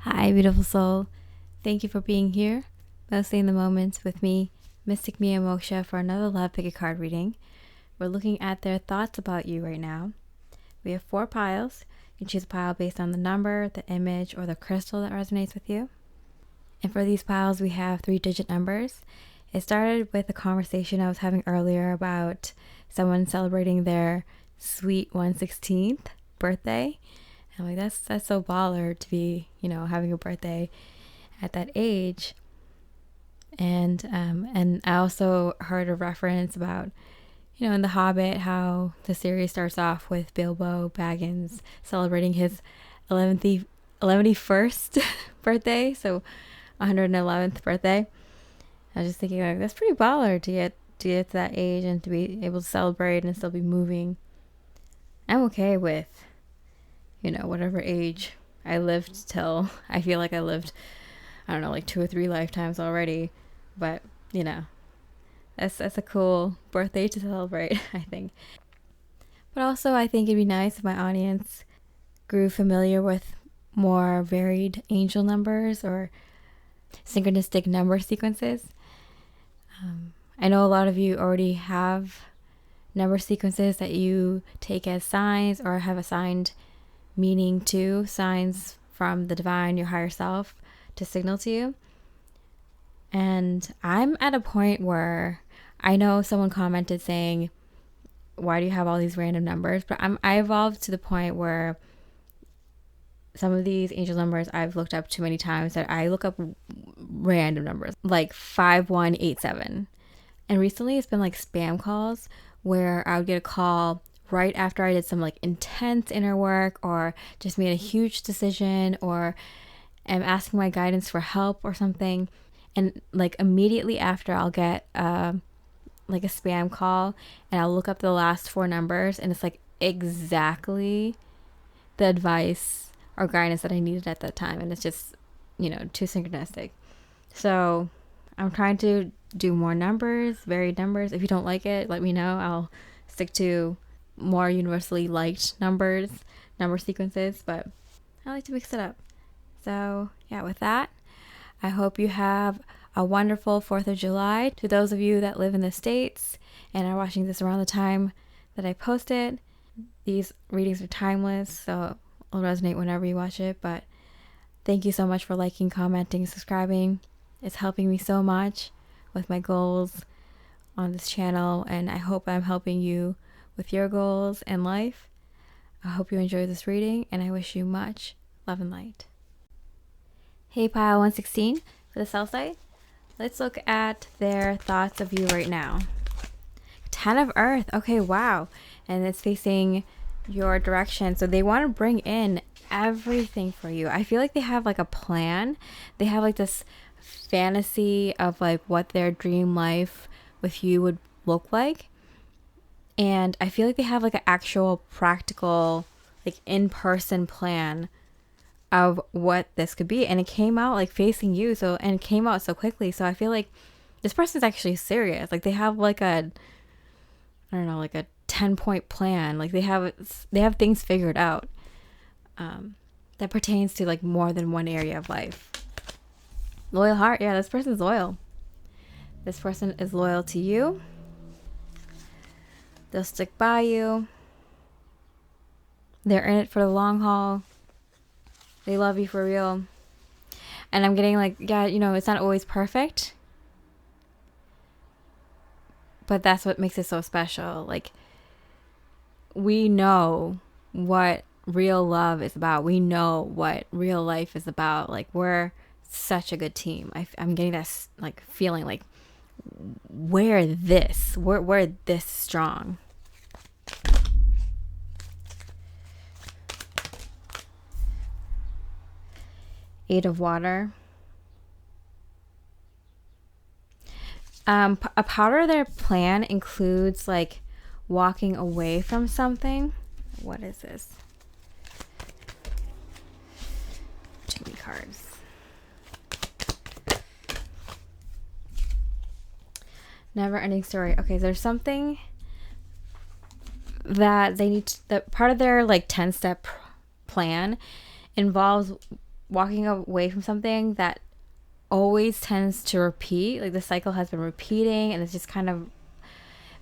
Hi, beautiful soul. Thank you for being here, mostly in the moments with me, Mystic Mia Moksha, for another Love Pick a Card reading. We're looking at their thoughts about you right now. We have 4 piles. You can choose a pile based on the number, the image, or the crystal that resonates with you. And for these piles, we have 3-digit numbers. It started with a conversation I was having earlier about someone celebrating their sweet 116th birthday. I'm like, that's so baller to be, having a birthday at that age. And I also heard a reference about, in The Hobbit, how the series starts off with Bilbo Baggins celebrating his 11th birthday, so 111th birthday. I was just thinking, like, that's pretty baller to get to that age and to be able to celebrate and still be moving. I'm okay with, whatever age I lived till. I feel like I lived, I don't know, like 2 or 3 lifetimes already. But, that's a cool birthday to celebrate, I think. But also, I think it'd be nice if my audience grew familiar with more varied angel numbers or synchronistic number sequences. I know a lot of you already have number sequences that you take as signs or have assigned meaning to, signs from the divine, your higher self, to signal to you. And I'm at a point where I know someone commented saying, why do you have all these random numbers? But I evolved to the point where some of these angel numbers I've looked up too many times that I look up random numbers, like 5187. And recently it's been like spam calls where I would get a call right after I did some like intense inner work or just made a huge decision or am asking my guidance for help or something. And like immediately after I'll get like a spam call and I'll look up the last 4 numbers and it's like exactly the advice or guidance that I needed at that time. And it's just, too synchronistic. So I'm trying to do more numbers, varied numbers. If you don't like it, let me know. I'll stick to more universally liked number sequences, but I like to mix it up. So yeah, with that, I hope you have a wonderful 4th of July. To those of you that live in the States and are watching this around the time that I post it, these readings are timeless, so it'll resonate whenever you watch it. But thank you so much for liking, commenting, subscribing. It's helping me so much with my goals on this channel, and I hope I'm helping you with your goals in life. I hope you enjoy this reading, and I wish you much love and light. Hey, pile 116 for the Celestite. Let's look at their thoughts of you right now. 10 of Earth. Okay, wow. And it's facing your direction. So they want to bring in everything for you. I feel like they have like a plan. They have like this fantasy of like what their dream life with you would look like. And I feel like they have like an actual practical, like in-person plan of what this could be. And it came out like facing you. And it came out so quickly. So I feel like this person's actually serious. Like they have like a 10-point plan. Like they have things figured out that pertains to like more than one area of life. Loyal heart. Yeah, this person's loyal. This person is loyal to you. They'll stick by you. They're in it for the long haul. They love you for real. And I'm getting like, yeah, it's not always perfect. But that's what makes it so special. Like, we know what real love is about. We know what real life is about. Like, we're such a good team. I'm getting that like feeling like we're this strong. Eight of Water. A part of their plan includes like walking away from something. What is this? Too many cards. Never ending story. Okay, there's something that they need to, that part of their like 10-step plan involves walking away from something that always tends to repeat. Like the cycle has been repeating, and it's just kind of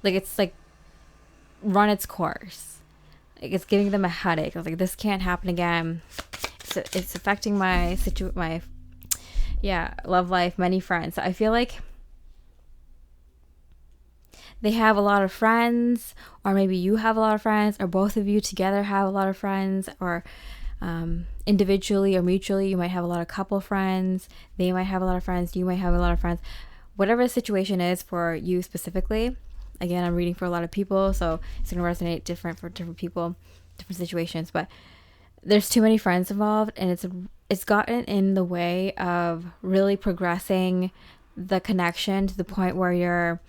like it's like run its course. Like it's giving them a headache. I was like, this can't happen again. So it's affecting my love life, many friends. So I feel like they have a lot of friends, or maybe you have a lot of friends, or both of you together have a lot of friends, or individually or mutually, you might have a lot of couple friends. They might have a lot of friends. You might have a lot of friends. Whatever the situation is for you specifically. Again, I'm reading for a lot of people, so it's going to resonate different for different people, different situations. But there's too many friends involved, and it's gotten in the way of really progressing the connection to the point where you're,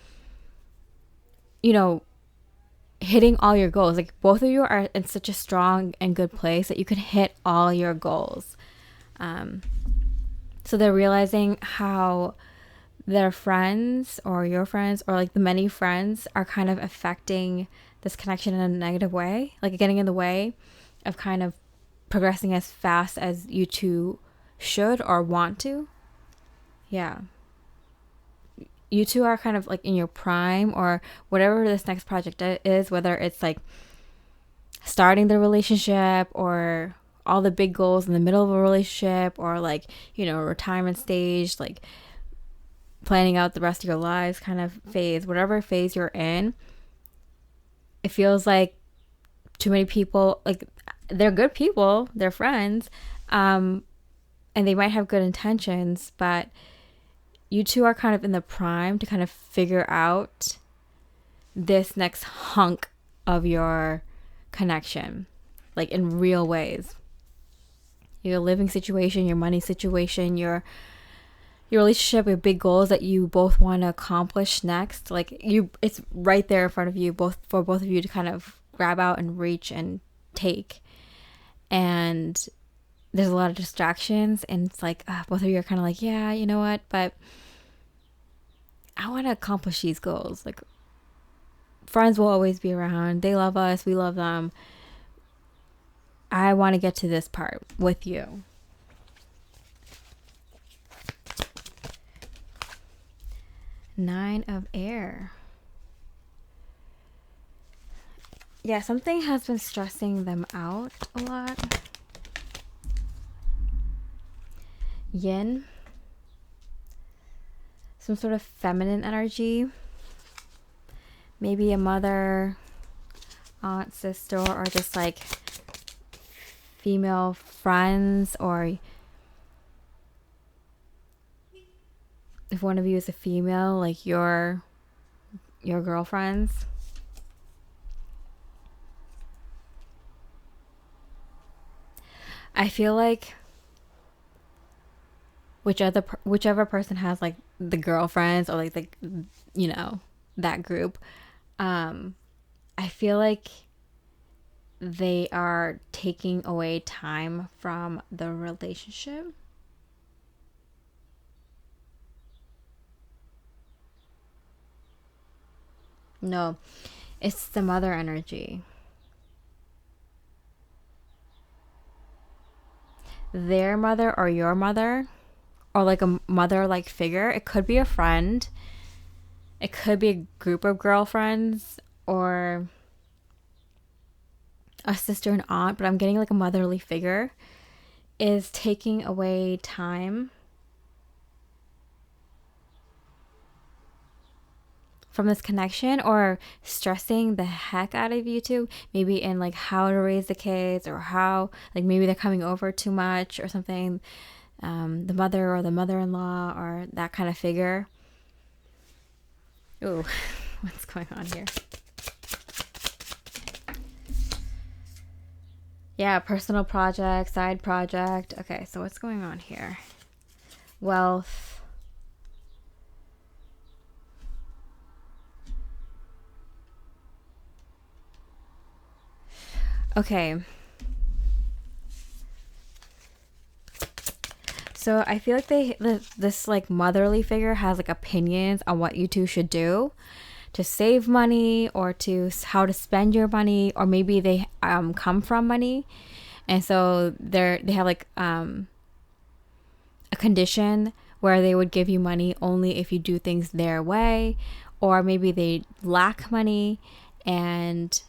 hitting all your goals. Like both of you are in such a strong and good place that you can hit all your goals. So they're realizing how their friends or your friends or like the many friends are kind of affecting this connection in a negative way, like getting in the way of kind of progressing as fast as you two should or want to. Yeah. You two are kind of like in your prime, or whatever this next project is, whether it's like starting the relationship or all the big goals in the middle of a relationship, or like, retirement stage, like planning out the rest of your lives kind of phase, whatever phase you're in. It feels like too many people, like they're good people, they're friends, and they might have good intentions, but you two are kind of in the prime to kind of figure out this next hunk of your connection, like in real ways. Your living situation, your money situation, your relationship, your big goals that you both want to accomplish next. Like it's right there in front of you, for both of you to kind of grab out and reach and take. And there's a lot of distractions, and it's like both of you are kind of like, yeah, you know what, but I want to accomplish these goals. Like friends will always be around. They love us. We love them. I want to get to this part with you. Nine of Air. Yeah, something has been stressing them out a lot. Yin. Some sort of feminine energy. Maybe a mother, aunt, sister, or just like female friends, or if one of you is a female, like your girlfriends. I feel like whichever person has like the girlfriends, or like that group, I feel like they are taking away time from the relationship. No, it's the mother energy. Their mother or your mother, or like a mother-like figure. It could be a friend. It could be a group of girlfriends, or a sister and aunt, but I'm getting like a motherly figure is taking away time from this connection, or stressing the heck out of you two, maybe in like how to raise the kids, or how like maybe they're coming over too much or something. The mother or the mother-in-law, or that kind of figure. Ooh, what's going on here? Yeah, personal project, side project. Okay, so what's going on here? Wealth. Okay. So I feel like this like motherly figure has like opinions on what you two should do to save money, or to how to spend your money, or maybe they come from money, and so they have like condition where they would give you money only if you do things their way, or maybe they lack money and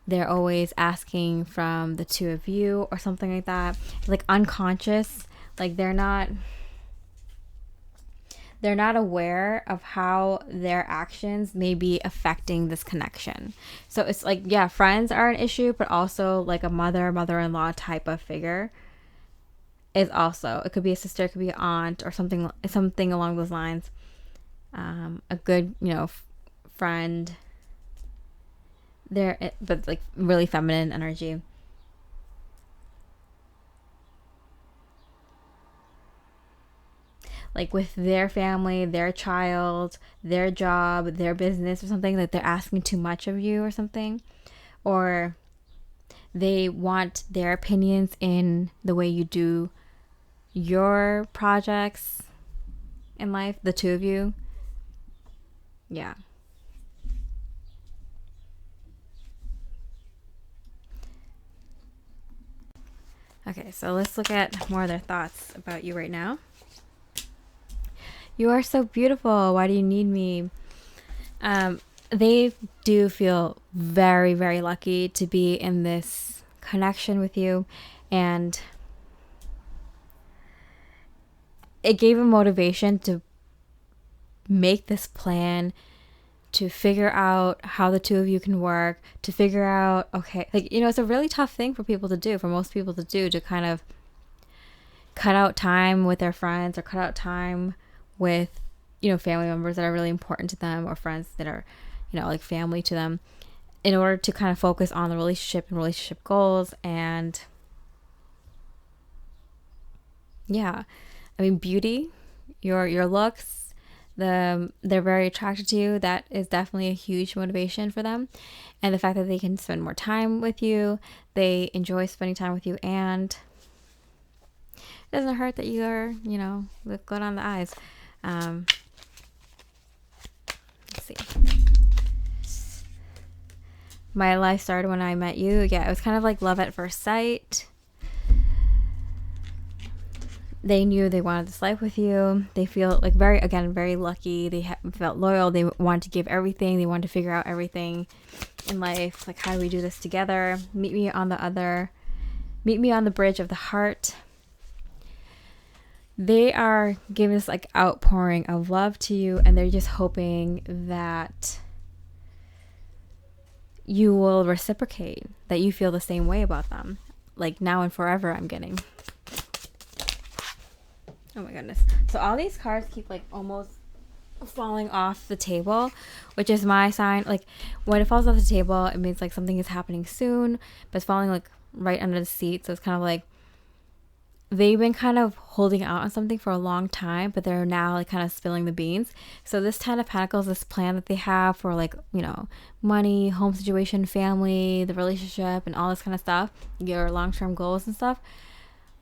they're always asking from the two of you or something like that. Like unconscious, like they're not aware of how their actions may be affecting this connection. So it's like, yeah, friends are an issue, but also like a mother-in-law type of figure is also, it could be a sister, it could be an aunt or something along those lines. A good, friend. But like really feminine energy. Like with their family, their child, their job, their business or something, that they're asking too much of you or something. Or they want their opinions in the way you do your projects in life, the two of you. Yeah. Okay, so let's look at more of their thoughts about you right now. You are so beautiful. Why do you need me? They do feel very, very lucky to be in this connection with you. And it gave them motivation to make this plan, to figure out how the two of you can work, to figure out, okay, like, it's a really tough thing for most people to do, to kind of cut out time with their friends or cut out time with, family members that are really important to them, or friends that are, like family to them, in order to kind of focus on the relationship and relationship goals. And yeah, I mean, beauty, your looks, they're very attracted to you. That is definitely a huge motivation for them. And the fact that they can spend more time with you, they enjoy spending time with you, and it doesn't hurt that you are, look good on the eyes. Let's see. My life started when I met you. Yeah, it was kind of like love at first sight. They knew they wanted this life with you. They feel like very lucky. They felt loyal. They wanted to give everything. They wanted to figure out everything in life. Like, how do we do this together? Meet me on the bridge of the heart. They are giving this like outpouring of love to you, and they're just hoping that you will reciprocate, that you feel the same way about them. Like now and forever, I'm getting. Oh my goodness. So all these cards keep like almost falling off the table, which is my sign. Like when it falls off the table, it means like something is happening soon, but it's falling like right under the seat. So it's kind of like they've been kind of holding out on something for a long time, but they're now like kind of spilling the beans. So this Ten of Pentacles, this plan that they have for like, money, home situation, family, the relationship, and all this kind of stuff, your long-term goals and stuff.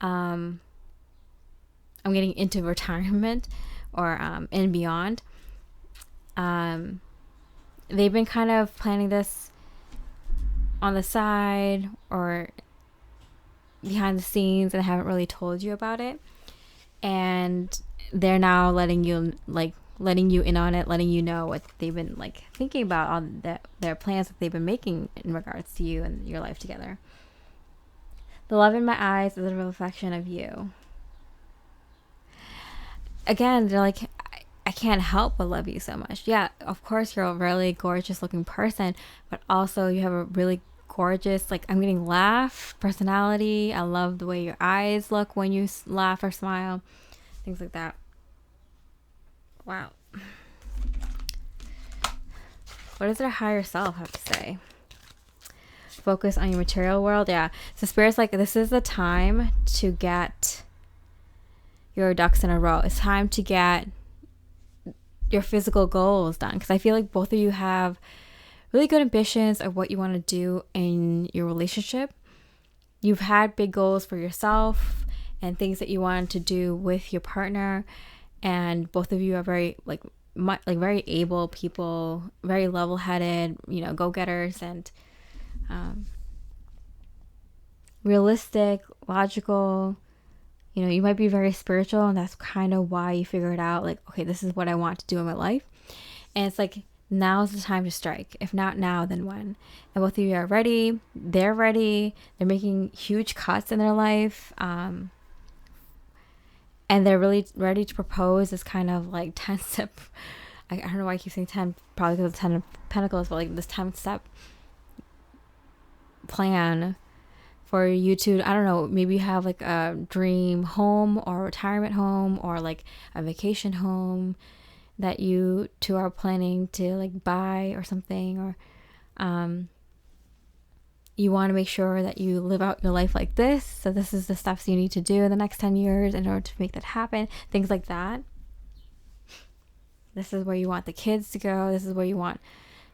I'm getting into retirement or and beyond. They've been kind of planning this on the side or behind the scenes, and haven't really told you about it. And they're now letting you in on it, letting you know what they've been like thinking about, all their plans that they've been making in regards to you and your life together. The love in my eyes is a reflection of you. Again, they're like, I can't help but love you so much. Yeah, of course you're a really gorgeous looking person, but also you have a really gorgeous, like, I'm getting laugh personality. I love the way your eyes look when you laugh or smile, things like that. Wow. What does their higher self have to say? Focus on your material world. Yeah, so Spirit's like, this is the time to get your ducks in a row. It's time to get your physical goals done, because I feel like both of you have really good ambitions of what you want to do in your relationship. You've had big goals for yourself and things that you wanted to do with your partner, and both of you are very very able people, very level-headed, go-getters, and realistic, logical, You know, you might be very spiritual, and that's kind of why you figure it out. Like, okay, this is what I want to do in my life. And it's like, now's the time to strike. If not now, then when? And both of you are ready. They're ready. They're making huge cuts in their life. And they're really ready to propose this kind of like 10 step. I don't know why I keep saying 10, probably because of 10 of Pentacles, but like this 10 step plan for you to, I don't know, maybe you have like a dream home or retirement home or like a vacation home that you two are planning to like buy or something, or you want to make sure that you live out your life like this. So this is the steps you need to do in the next 10 years in order to make that happen. Things like that. This is where you want the kids to go. This is where you want,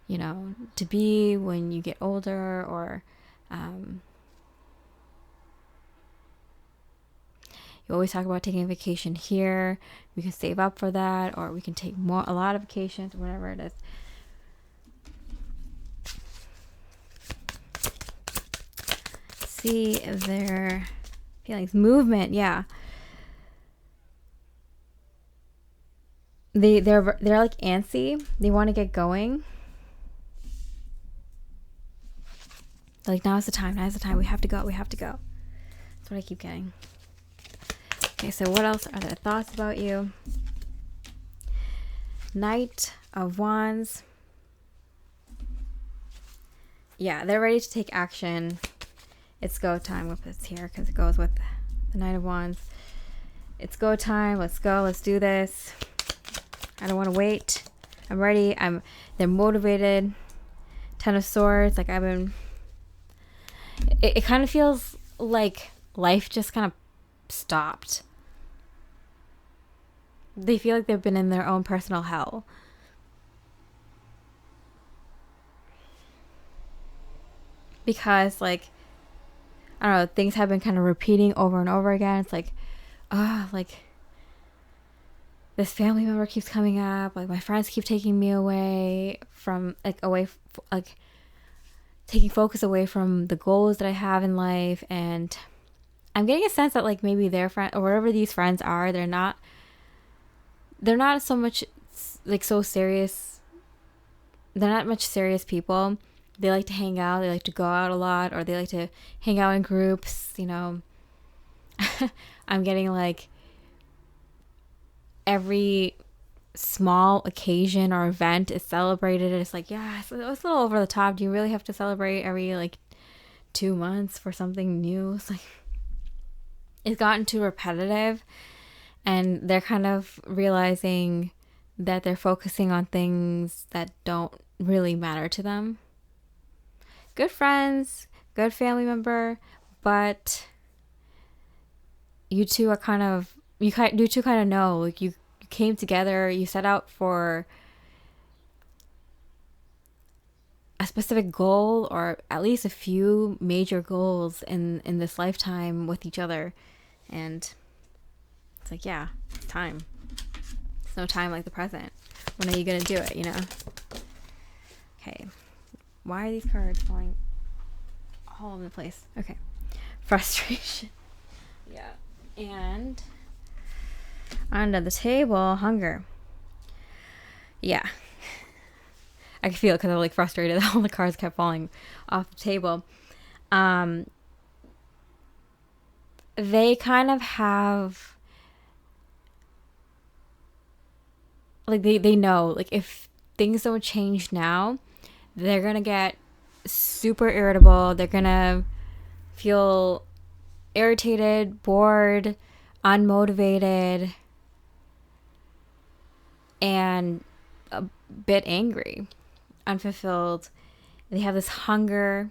you know, to be when you get older, or you always talk about taking a vacation here. We can save up for that, or we can take a lot of vacations, whatever it is. See their feelings. Movement, yeah. They're like antsy. They want to get going. Like, now's the time. Now's the time. We have to go. We have to go. That's what I keep getting. Okay, so what else are their thoughts about you? Knight of Wands. Yeah, they're ready to take action. It's go time with this here because it goes with the Knight of Wands. It's go time. Let's go. Let's do this. I don't want to wait. I'm ready. They're motivated. 10 of Swords. Like, it kind of feels like life just kind of stopped. They feel like they've been in their own personal hell. Because, like, I don't know, things have been kind of repeating over and over again. It's like, like, this family member keeps coming up. Like, my friends keep taking me away from, like, taking focus away from the goals that I have in life. And I'm getting a sense that, like, maybe their friend, or whatever these friends are, they're not so much, like, so serious. They're not much serious people. They like to hang out. They like to go out a lot, or they like to hang out in groups, you know. I'm getting, like, every small occasion or event is celebrated. It's like, yeah, it's a little over the top. Do you really have to celebrate every, like, 2 months for something new? It's like, it's gotten too repetitive, and they're kind of realizing that they're focusing on things that don't really matter to them. Good friends, good family member, but you two are you two kind of know, like, you came together, you set out for a specific goal, or at least a few major goals in this lifetime with each other. And it's like, yeah, it's time. It's no time like the present. When are you going to do it, you know? Okay. Why are these cards falling all over the place? Okay. Frustration. Yeah. And under the table, hunger. Yeah. I could feel it because I was, like, frustrated that all the cards kept falling off the table. They kind of have, like, they know, like, if things don't change now, they're gonna get super irritable. They're gonna feel irritated, bored, unmotivated, and a bit angry, unfulfilled. They have this hunger,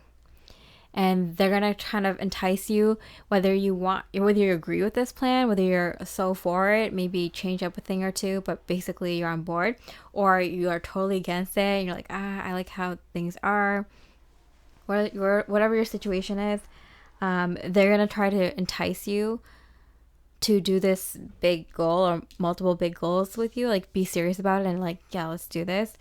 and they're gonna kind of entice you, whether you agree with this plan, whether you're so for it, maybe change up a thing or two, but basically you're on board, or you are totally against it and you're like, I like how things are. Whatever your situation is, they're gonna try to entice you to do this big goal or multiple big goals with you, like, be serious about it and, like, yeah, let's do this.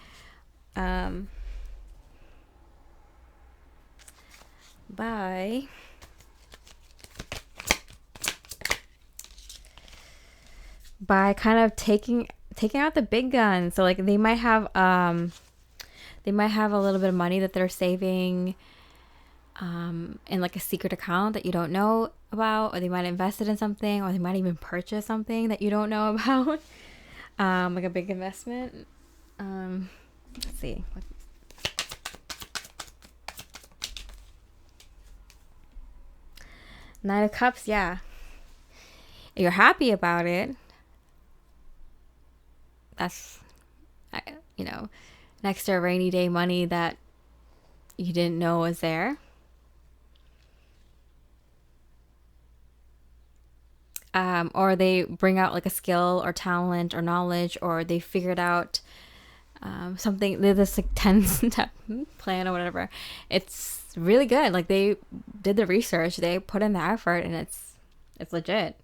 By by kind of taking out the big guns. So like they might have a little bit of money that they're saving in like a secret account that you don't know about, or they might invest it in something, or they might even purchase something that you don't know about, like a big investment. Let's see. Nine of Cups, yeah. You're happy about it. That's, next to rainy day money that you didn't know was there. Or they bring out like a skill or talent or knowledge, or they figured out something. This like 10-step plan or whatever. It's really good. Like they did the research, they put in the effort, and it's legit.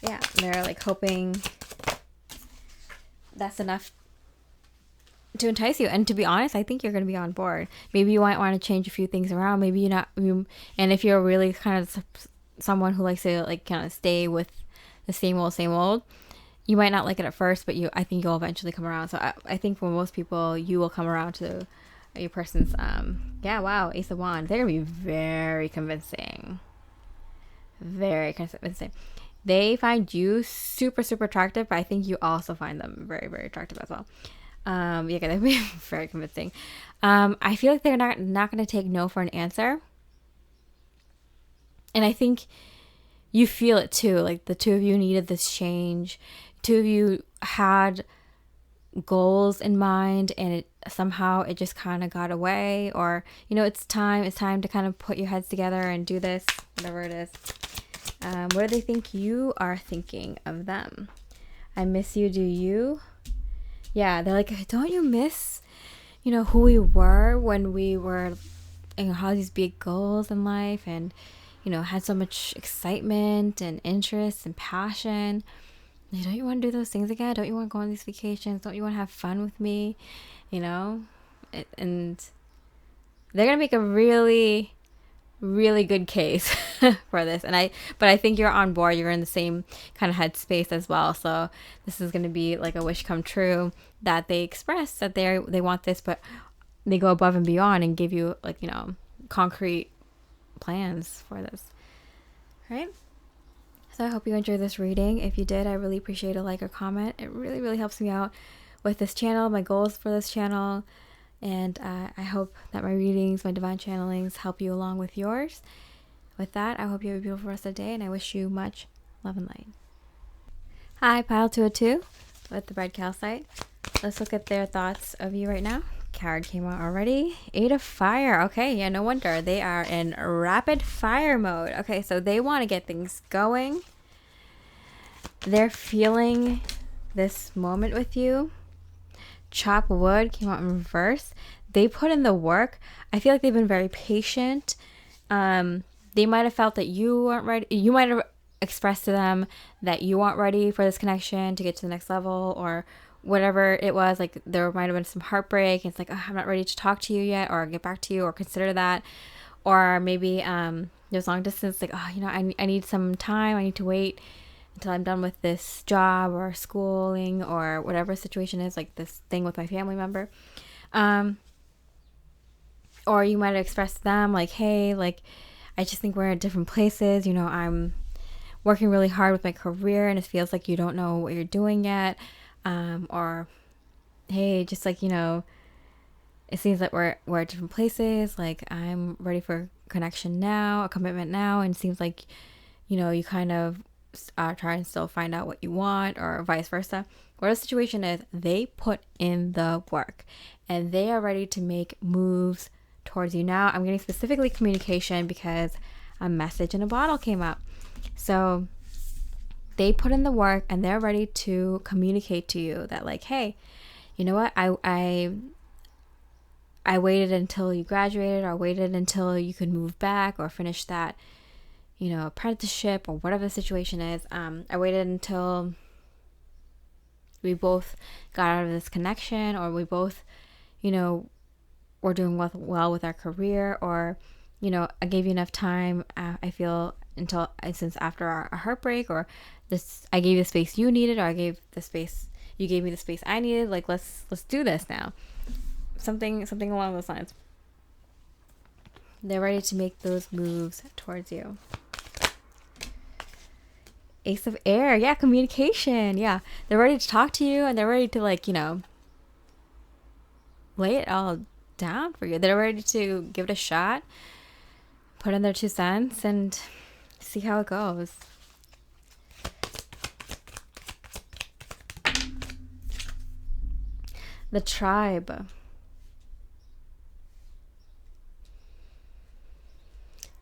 Yeah, they're like hoping that's enough to entice you. And to be honest, I think you're going to be on board. Maybe you might want to change a few things around. Maybe you're not. And if you're really kind of someone who likes to like kind of stay with the same old, you might not like it at first, but I think you'll eventually come around. So I think for most people, you will come around to your person's, Ace of Wands. They're going to be very convincing. Very convincing. They find you super, super attractive, but I think you also find them very, very attractive as well. They'll be very convincing. I feel like they're not going to take no for an answer. And I think you feel it too. Like the two of you needed this change. Two of you had goals in mind, and it just kind of got away. Or it's time to kind of put your heads together and do this, whatever it is. What do they think you are thinking of them? I miss you, do you? Yeah, they're like, don't you miss who we were when we were had these big goals in life, and had so much excitement and interest and passion. Don't you want to do those things again? Don't you want to go on these vacations? Don't you want to have fun with me? And they're gonna make a really, really good case for this. But I think you're on board. You're in the same kind of headspace as well. So this is gonna be like a wish come true, that they express that they want this, but they go above and beyond and give you like concrete plans for this, right? So I hope you enjoyed this reading. If you did, I really appreciate a like or comment. It really, really helps me out with this channel, my goals for this channel. And I hope that my readings, my divine channelings help you along with yours. With that, I hope you have a beautiful rest of the day, and I wish you much love and light. Hi, Pile 202 with the red calcite. Let's look at their thoughts of you right now. Card came out already. 8 of Fire. Okay, yeah, no wonder. They are in rapid fire mode. Okay, so they want to get things going. They're feeling this moment with you. Chop Wood came out in reverse. They put in the work. I feel like they've been very patient. They might have felt that you weren't ready. You might have expressed to them that you weren't ready for this connection to get to the next level, or whatever it was. Like there might have been some heartbreak. It's like, oh, I'm not ready to talk to you yet, or get back to you, or consider that. Or maybe there's long distance, like, oh, I need some time. I need to wait until I'm done with this job or schooling or whatever situation is, like this thing with my family member. Or you might have expressed to them like, hey, like, I just think we're in different places. I'm working really hard with my career, and it feels like you don't know what you're doing yet. Or, hey, just like, it seems like we're at different places. Like, I'm ready for connection now, a commitment now. And it seems like, you kind of try and still find out what you want, or vice versa. Whatever the situation is, they put in the work, and they are ready to make moves towards you. Now, I'm getting specifically communication because a message in a bottle came up. So they put in the work, and they're ready to communicate to you that, like, hey, you know what? I waited until you graduated, or waited until you could move back or finish that, apprenticeship, or whatever the situation is. I waited until we both got out of this connection, or we both, were doing well with our career, or, I gave you enough time. I feel until since after our heartbreak, or this, I gave the space you needed, or I gave the space, you gave me the space I needed. Like, let's do this now. Something along those lines. They're ready to make those moves towards you. Ace of Air. Yeah, communication. Yeah. They're ready to talk to you, and they're ready to, like, lay it all down for you. They're ready to give it a shot, put in their 2 cents, and see how it goes. The Tribe.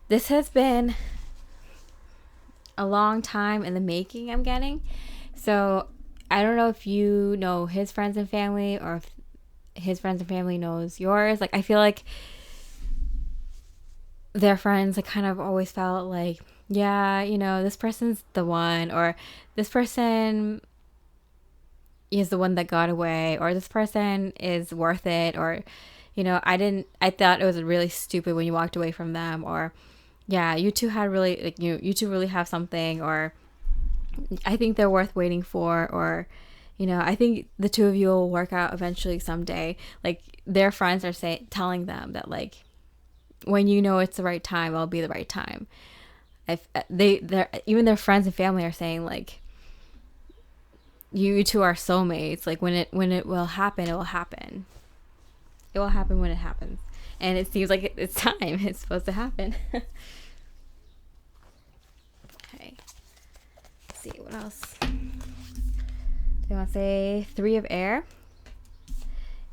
This has been a long time in the making, I'm getting. So I don't know if you know his friends and family, or if his friends and family knows yours. Like, I feel like their friends, like, kind of always felt like, yeah, this person's the one, or this person is the one that got away, or this person is worth it, or I thought it was really stupid when you walked away from them, or yeah, you two had really, like, you two really have something, or I think they're worth waiting for, or I think the two of you will work out eventually someday. Like, their friends are telling them that, like, when it's the right time, it'll be the right time. If even their friends and family are saying, like, you two are soulmates. Like, when it will happen, it will happen. It will happen when it happens. And it seems like it's time. It's supposed to happen. Okay. Let's see, what else? Do you want to say 3 of Air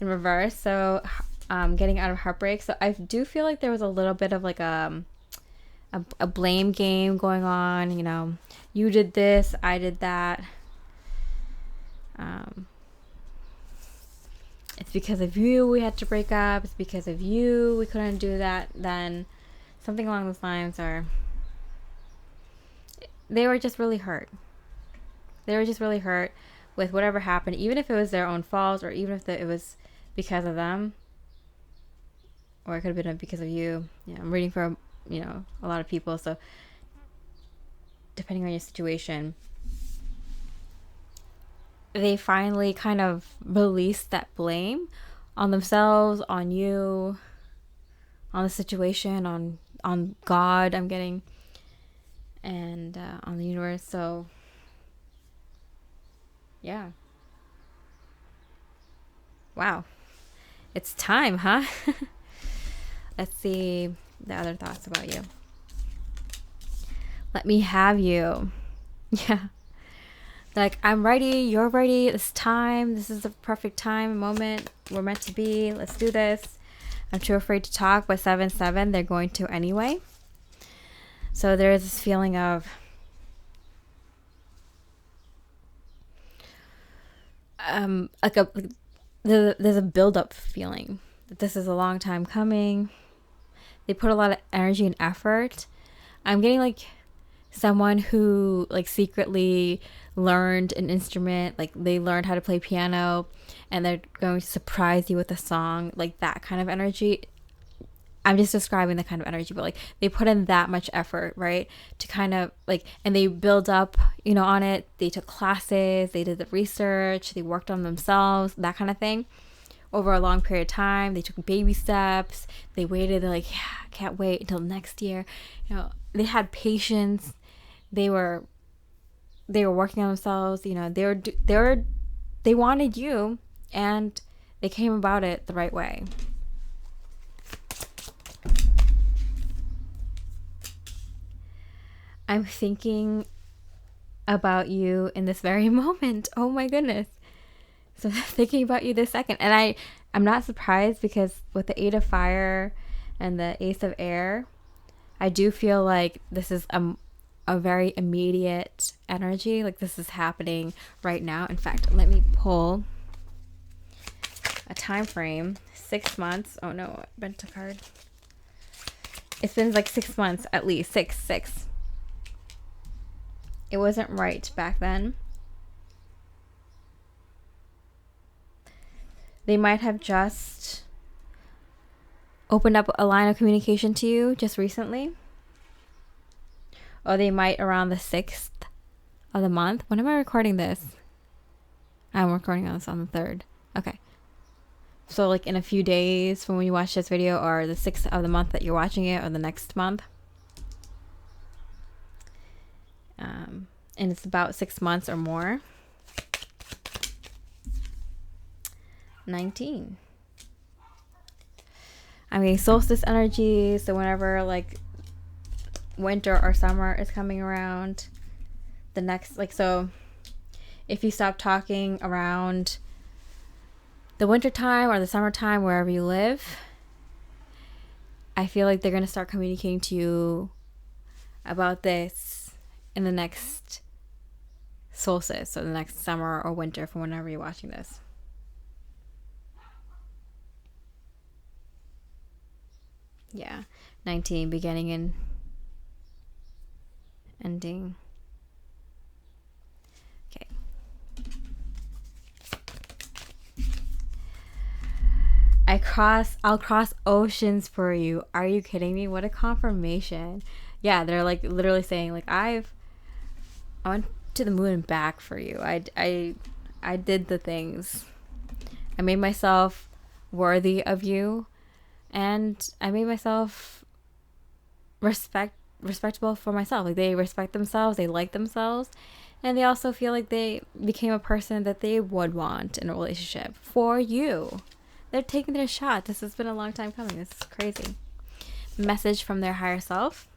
in reverse? So, getting out of heartbreak. So I do feel like there was a little bit of, like, a blame game going on. You did this, I did that. It's because of you we had to break up. It's because of you we couldn't do that then. Something along those lines. Or they were just really hurt. They were just really hurt with whatever happened, even if it was their own fault, or even if it was because of them, or it could have been because of you. Yeah, I'm reading for a lot of people, so depending on your situation, they finally kind of released that blame on themselves, on you, on the situation, on God, I'm getting, and on the universe. So yeah. Wow. It's time, huh? Let's see the other thoughts about you. Let me have you. Yeah. Like, I'm ready, you're ready, it's time, this is the perfect time, moment, we're meant to be, let's do this. I'm too afraid to talk, but 7-7, they're going to anyway. So there's this feeling of there's a build-up feeling that this is a long time coming. They put a lot of energy and effort. I'm getting, like, someone who, like, secretly learned an instrument, like, they learned how to play piano, and they're going to surprise you with a song, like, that kind of energy. I'm just describing the kind of energy, but, like, they put in that much effort, right, to kind of, like, and they build up, on it. They took classes, they did the research, they worked on themselves, that kind of thing, over a long period of time. They took baby steps, they waited, they're like, yeah, I can't wait until next year. They had patience. They were working on themselves. They wanted you, and they came about it the right way. I'm thinking about you in this very moment. Oh my goodness. So thinking about you this second. And I'm not surprised, because with the 8 of Fire and the Ace of Air, I do feel like this is a very immediate energy. Like, this is happening right now. In fact, let me pull a time frame. 6 months. Oh no, I bent a card. It's been like 6 months at least. Six. It wasn't right back then. They might have just opened up a line of communication to you just recently. or they might around the 6th of the month. When am I recording this? I'm recording on this on the 3rd. Okay. So like in a few days from when you watch this video, or the 6th of the month that you're watching it, or the next month. And it's about 6 months or more. 19. I'm getting solstice energy. So whenever like winter or summer is coming around, the next, like, so if you stop talking around the winter time or the summertime, wherever you live, I feel like they're going to start communicating to you about this in the next solstice, so the next summer or winter, from whenever you're watching this. Yeah, 19, beginning and ending. Okay. I'll cross oceans for you. Are you kidding me? What a confirmation. Yeah, they're like literally saying like I went to the moon and back for you. I did the things. I made myself worthy of you, and I made myself respectable for myself. Like, they respect themselves, they like themselves, and they also feel like they became a person that they would want in a relationship for you. They're taking their shot. This has been a long time coming. This is crazy. Message from their higher self.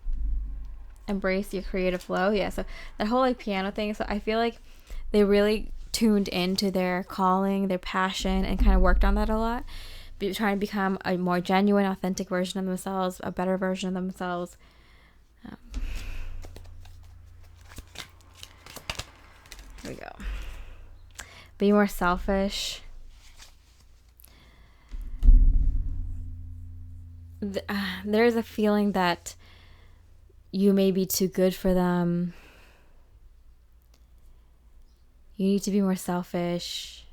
Embrace your creative flow. Yeah, so that whole like piano thing. So I feel like they really tuned into their calling, their passion, and kind of worked on that a lot. Trying to become a more genuine, authentic version of themselves, a better version of themselves. Here we go. Be more selfish. There's a feeling that you may be too good for them. You need to be more selfish.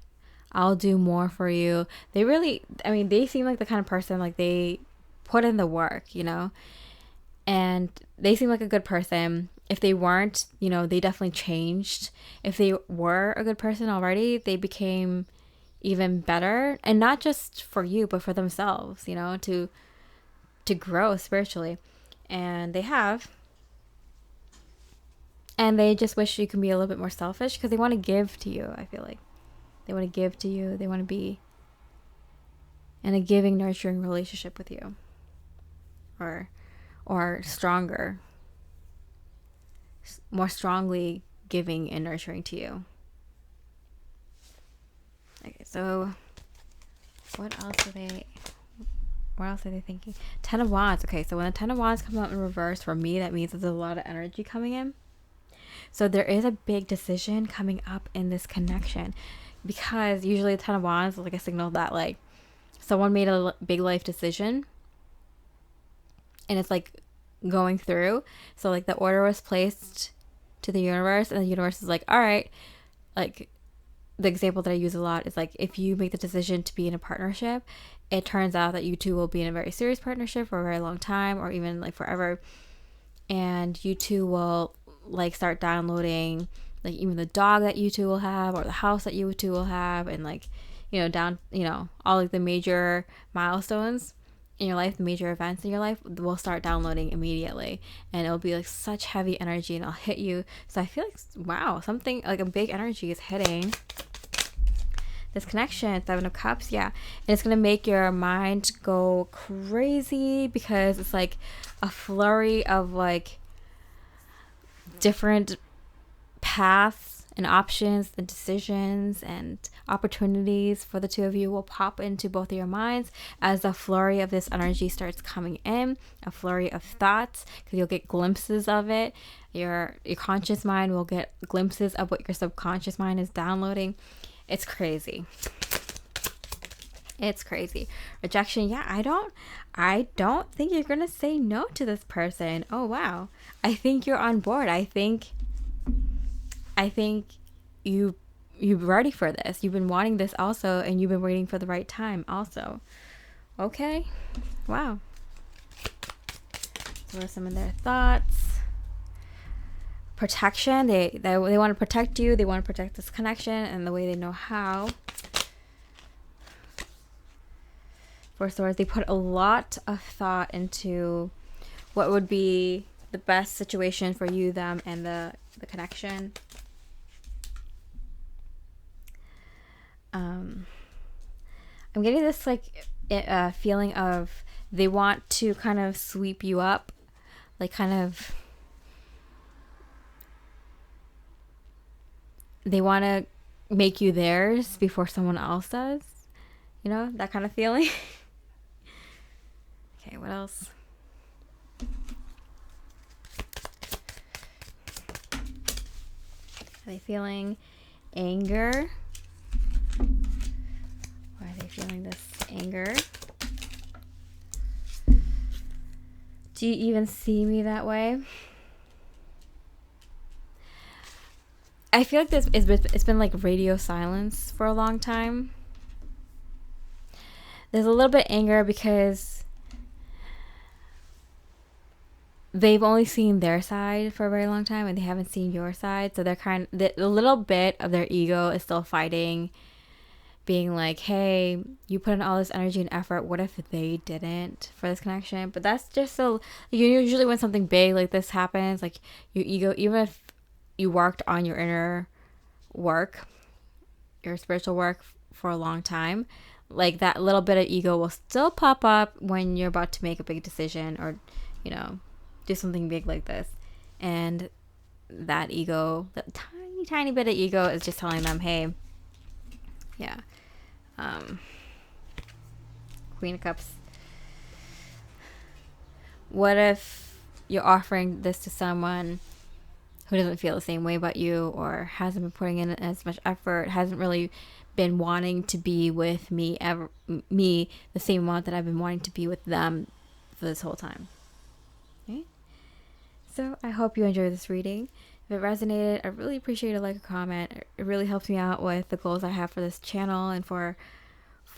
I'll do more for you. They really, I mean, they seem like the kind of person, like, they put in the work, you know? And they seem like a good person. If they weren't, you know, they definitely changed. If they were a good person already, they became even better. And not just for you, but for themselves, you know, to grow spiritually. And they have. And they just wish you can be a little bit more selfish, because they want to give to you, I feel like. They want to give to you. They want to be in a giving, nurturing relationship with you. Or stronger. More strongly giving and nurturing to you. Okay, so what else are they thinking? 10 of Wands. Okay, so when the 10 of Wands comes out in reverse, for me, that means there's a lot of energy coming in. So there is a big decision coming up in this connection, because usually the 10 of Wands is like a signal that like someone made a big life decision and it's like going through. So like the order was placed to the universe, and the universe is like, all right, like the example that I use a lot is like, if you make the decision to be in a partnership, it turns out that you two will be in a very serious partnership for a very long time, or even like forever. And you two will like start downloading like even the dog that you two will have, or the house that you two will have, and like, you know, down, you know, all like the major milestones in your life, the major events in your life will start downloading immediately, and it'll be like such heavy energy, and it'll hit you. So I feel like, wow, something like a big energy is hitting this connection. 7 of Cups. Yeah, and it's gonna make your mind go crazy, because it's like a flurry of like different paths and options and decisions and opportunities for the two of you will pop into both of your minds as a flurry of this energy starts coming in, a flurry of thoughts, because you'll get glimpses of it. Your conscious mind will get glimpses of what your subconscious mind is downloading. It's crazy. It's crazy. Rejection. Yeah, I don't think you're gonna say no to this person. Oh wow, I think you're on board. I think you're ready for this. You've been wanting this also, and you've been waiting for the right time also. Okay. Wow. So what are some of their thoughts? protection. They want to protect you. They want to protect this connection, and the way they know how. Four Swords, they put a lot of thought into what would be the best situation for you, them, and the connection. I'm getting this like feeling of they want to kind of sweep you up, like kind of they want to make you theirs before someone else does, you know, that kind of feeling. Okay, what else? Are they feeling anger? Why are they feeling this anger? Do you even see me that way? I feel like it's been like radio silence for a long time. There's a little bit of anger because they've only seen their side for a very long time and they haven't seen your side. So they're a little bit of their ego is still fighting, being like, hey, you put in all this energy and effort. What if they didn't for this connection? But that's just so, usually when something big like this happens, like your ego, even if you worked on your inner work, your spiritual work for a long time, like that little bit of ego will still pop up when you're about to make a big decision or, you know, do something big like this. And that ego, that tiny bit of ego is just telling them, hey, yeah. Queen of Cups. What if you're offering this to someone who doesn't feel the same way about you or hasn't been putting in as much effort, hasn't really been wanting to be with me the same amount that I've been wanting to be with them for this whole time? Okay. So I hope you enjoyed this reading. If it resonated, I really appreciate a like or comment. It really helps me out with the goals I have for this channel and for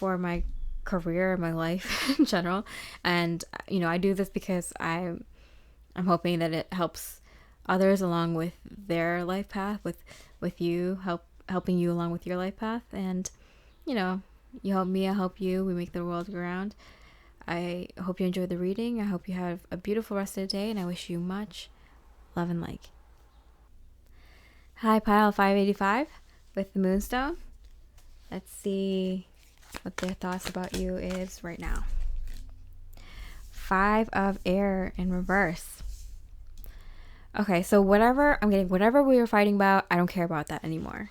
my career, my life in general. And you know, I do this because I'm hoping that it helps others along with their life path, with you, helping you along with your life path. And you know, you help me, I help you, we make the world go round. I hope you enjoyed the reading. I hope you have a beautiful rest of the day, and I wish you much love and light. Hi, Pile 585 with the Moonstone. Let's see what their thoughts about you is right now. 5 of Air in reverse. Okay, so whatever we were fighting about, I don't care about that anymore.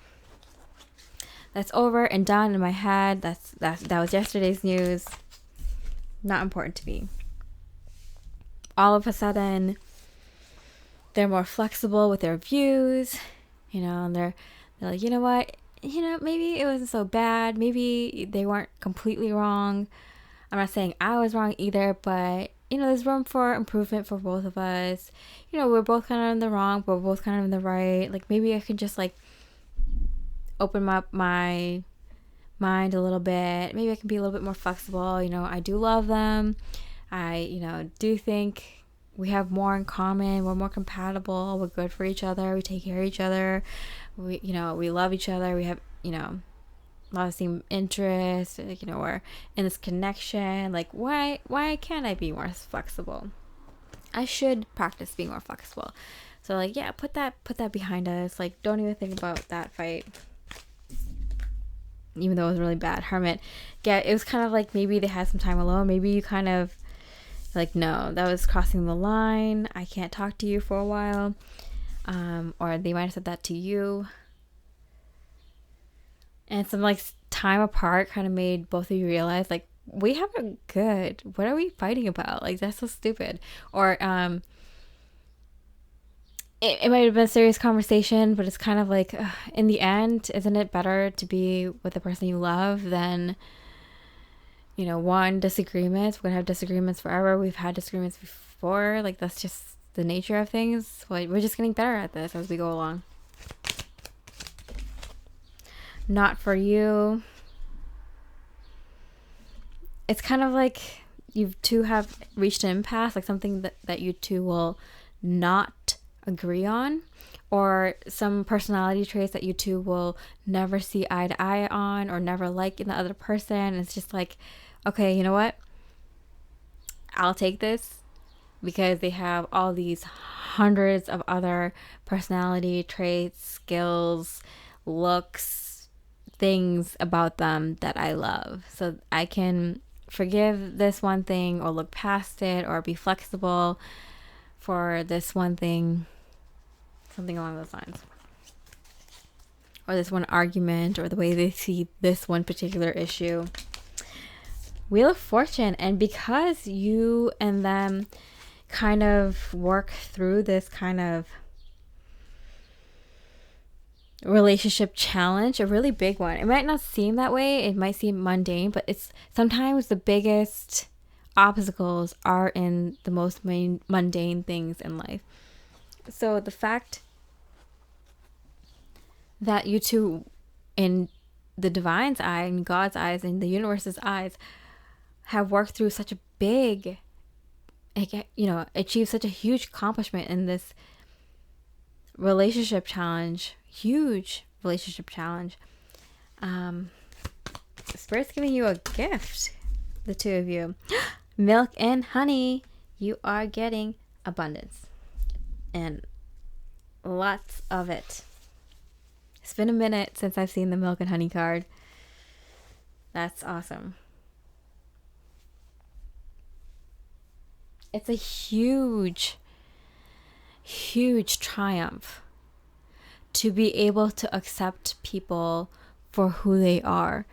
That's over and done in my head. That was yesterday's news. Not important to me. All of a sudden, they're more flexible with their views, you know, and they're like, you know what, maybe it wasn't so bad. Maybe they weren't completely wrong. I'm not saying I was wrong either, but you know, there's room for improvement for both of us. You know, we're both kind of in the wrong, but we're both kind of in the right. Like maybe I could just like open up my mind a little bit. Maybe I can be a little bit more flexible. You know, I do love them. I, you know, do think we have more in common. We're more compatible. We're good for each other. We take care of each other. We, you know, we love each other. We have, you know, a lot of same interests. Like, you know, we're in this connection. Like, why can't I be more flexible? I should practice being more flexible. So like, yeah, put that behind us. Like, don't even think about that fight. Even though it was really bad. Hermit. Yeah, it was kind of like maybe they had some time alone. Maybe you kind of like, no, that was crossing the line. I can't talk to you for a while. Or they might have said that to you. And some like time apart kind of made both of you realize like, we have it good. What are we fighting about? Like, that's so stupid. Or it might have been a serious conversation, but it's kind of like, in the end, isn't it better to be with the person you love than, you know, one, disagreements? We're going to have disagreements forever. We've had disagreements before. Like, that's just the nature of things. Like, we're just getting better at this as we go along. Not for you. It's kind of like you two have reached an impasse, like something that you two will not agree on, or some personality traits that you two will never see eye to eye on or never like in the other person. It's just like, okay, you know what? I'll take this because they have all these hundreds of other personality traits, skills, looks, things about them that I love. So I can forgive this one thing or look past it or be flexible for this one thing, something along those lines. Or this one argument, or the way they see this one particular issue. Wheel of Fortune. And because you and them kind of work through this kind of relationship challenge, a really big one. It might not seem that way. It might seem mundane, but it's sometimes the biggest obstacles are in the most mundane things in life. So the fact that you two, in the divine's eye, in God's eyes, in the universe's eyes, have worked through such a big, achieved such a huge accomplishment in this relationship challenge, huge relationship challenge. Spirit's giving you a gift, the two of you. Milk and honey. You are getting abundance and lots of it. It's been a minute since I've seen the milk and honey card. That's awesome. It's a huge, huge triumph to be able to accept people for who they are.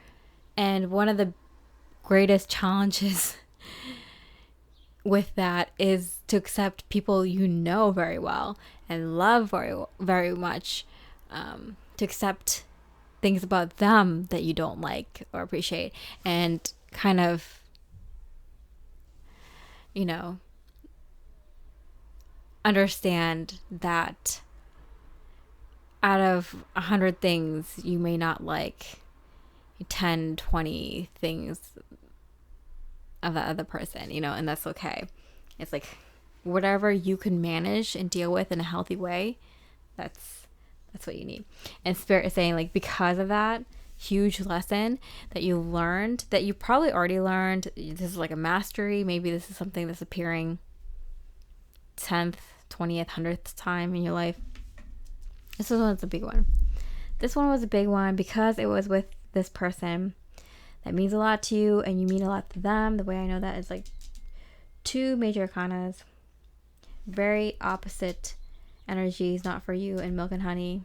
And one of the greatest challenges with that is to accept people you know very well and love very, very much. To accept things about them that you don't like or appreciate, and kind of, understand that out of 100 things you may not like 10, 20 things of the other person, and that's okay. It's like whatever you can manage and deal with in a healthy way, that's what you need. And Spirit is saying, like, because of that huge lesson that you learned, that you probably already learned, this is like a mastery. Maybe this is something that's appearing 10th, 20th, 100th time in your life. This one's a big one. This one was a big one because it was with this person that means a lot to you and you mean a lot to them. The way I know that is like 2 major arcanas, very opposite energies, not for you, and milk and honey.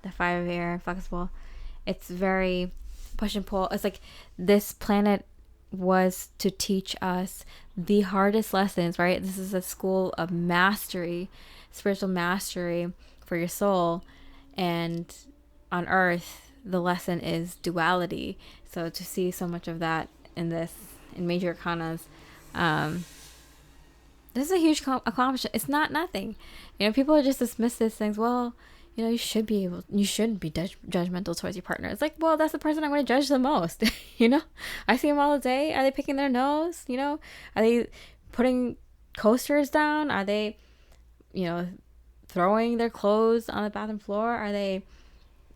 The 5 of air, flexible. It's very push and pull. It's like this planet was to teach us the hardest lessons, right? This is a school of mastery, spiritual mastery for your soul. And on Earth, the lesson is duality. So to see so much of that in major arcanas, this is a huge accomplishment. It's not nothing. People just dismiss these things. Well, you shouldn't be judgmental towards your partner. It's like, well, that's the person I'm going to judge the most. I see them all the day. Are they picking their nose? Are they putting coasters down? Are they, throwing their clothes on the bathroom floor? Are they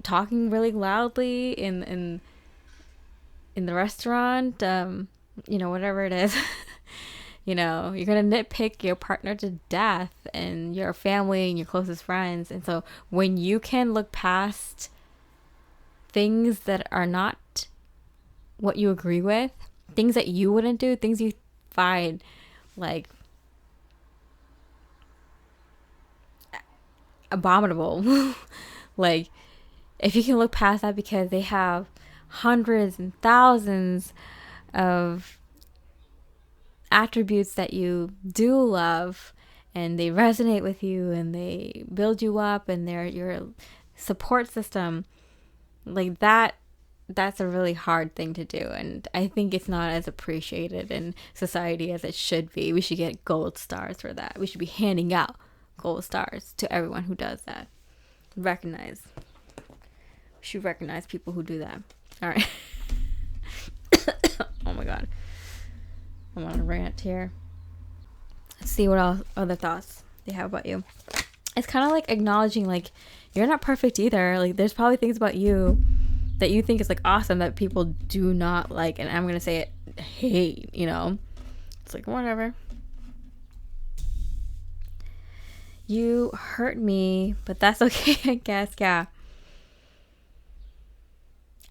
talking really loudly in the restaurant? Whatever it is. You're going to nitpick your partner to death and your family and your closest friends. And so when you can look past things that are not what you agree with, things that you wouldn't do, things you find like abominable, like if you can look past that because they have hundreds and thousands of attributes that you do love and they resonate with you and they build you up and they're your support system, like that's a really hard thing to do. And I think it's not as appreciated in society as it should be. We should get gold stars for that. We should be handing out gold stars to everyone who does that. We should recognize people who do that. All right. Oh my God. I'm on a rant here. Let's see what else, other thoughts they have about you. it's kind of like acknowledging like you're not perfect either. Like there's probably things about you that you think is like awesome that people do not like, and I'm gonna say it, hate, you know. It's like whatever. You hurt me, but that's okay, I guess. Yeah.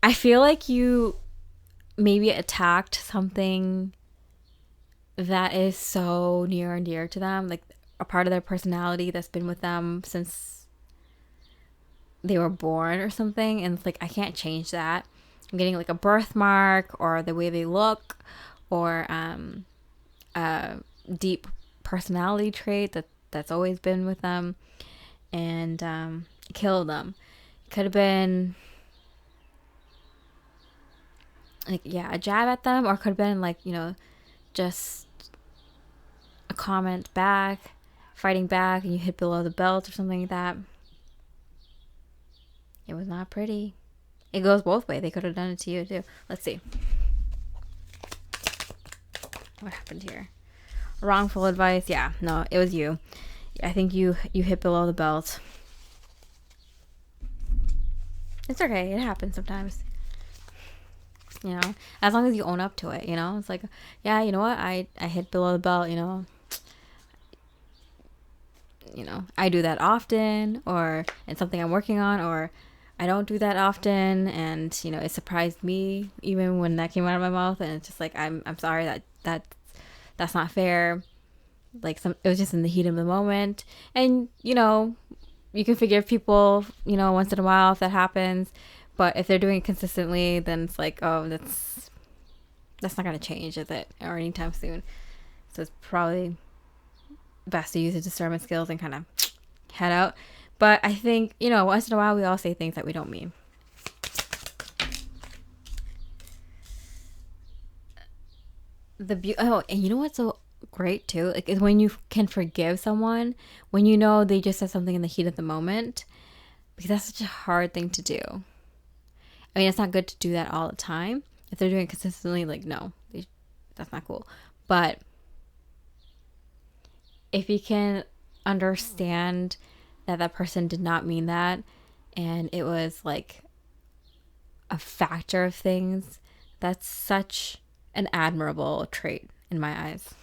I feel like you maybe attacked something that is so near and dear to them, like a part of their personality that's been with them since they were born or something. And it's like, I can't change that. I'm getting like a birthmark or the way they look or a deep personality trait that's always been with them and killed them. It could have been like, yeah, a jab at them, or could have been like, you know, just a comment back, fighting back, and you hit below the belt or something like that. It was not pretty. It goes both ways. They could have done it to you too. Let's see. What happened here? Wrongful advice. Yeah, no, it was you. I think you hit below the belt. It's okay. It happens sometimes. You know, as long as you own up to it, you know, it's like, yeah, you know what? I hit below the belt, you know, I do that often, or it's something I'm working on, or I don't do that often. And, you know, it surprised me even when that came out of my mouth. And it's just like, I'm sorry that's not fair. Like it was just in the heat of the moment. And, you know, you can forgive people, you know, once in a while if that happens. But if they're doing it consistently, then it's like, oh, that's not going to change, is it? Or anytime soon. So it's probably best to use the discernment skills and kind of head out. But I think, you know, once in a while we all say things that we don't mean. And you know what's so great too? Like, is when you can forgive someone when you know they just said something in the heat of the moment, because that's such a hard thing to do. I mean, it's not good to do that all the time. If they're doing it consistently, like, no, that's not cool. But if you can understand that person did not mean that, and it was like a factor of things, that's such an admirable trait in my eyes.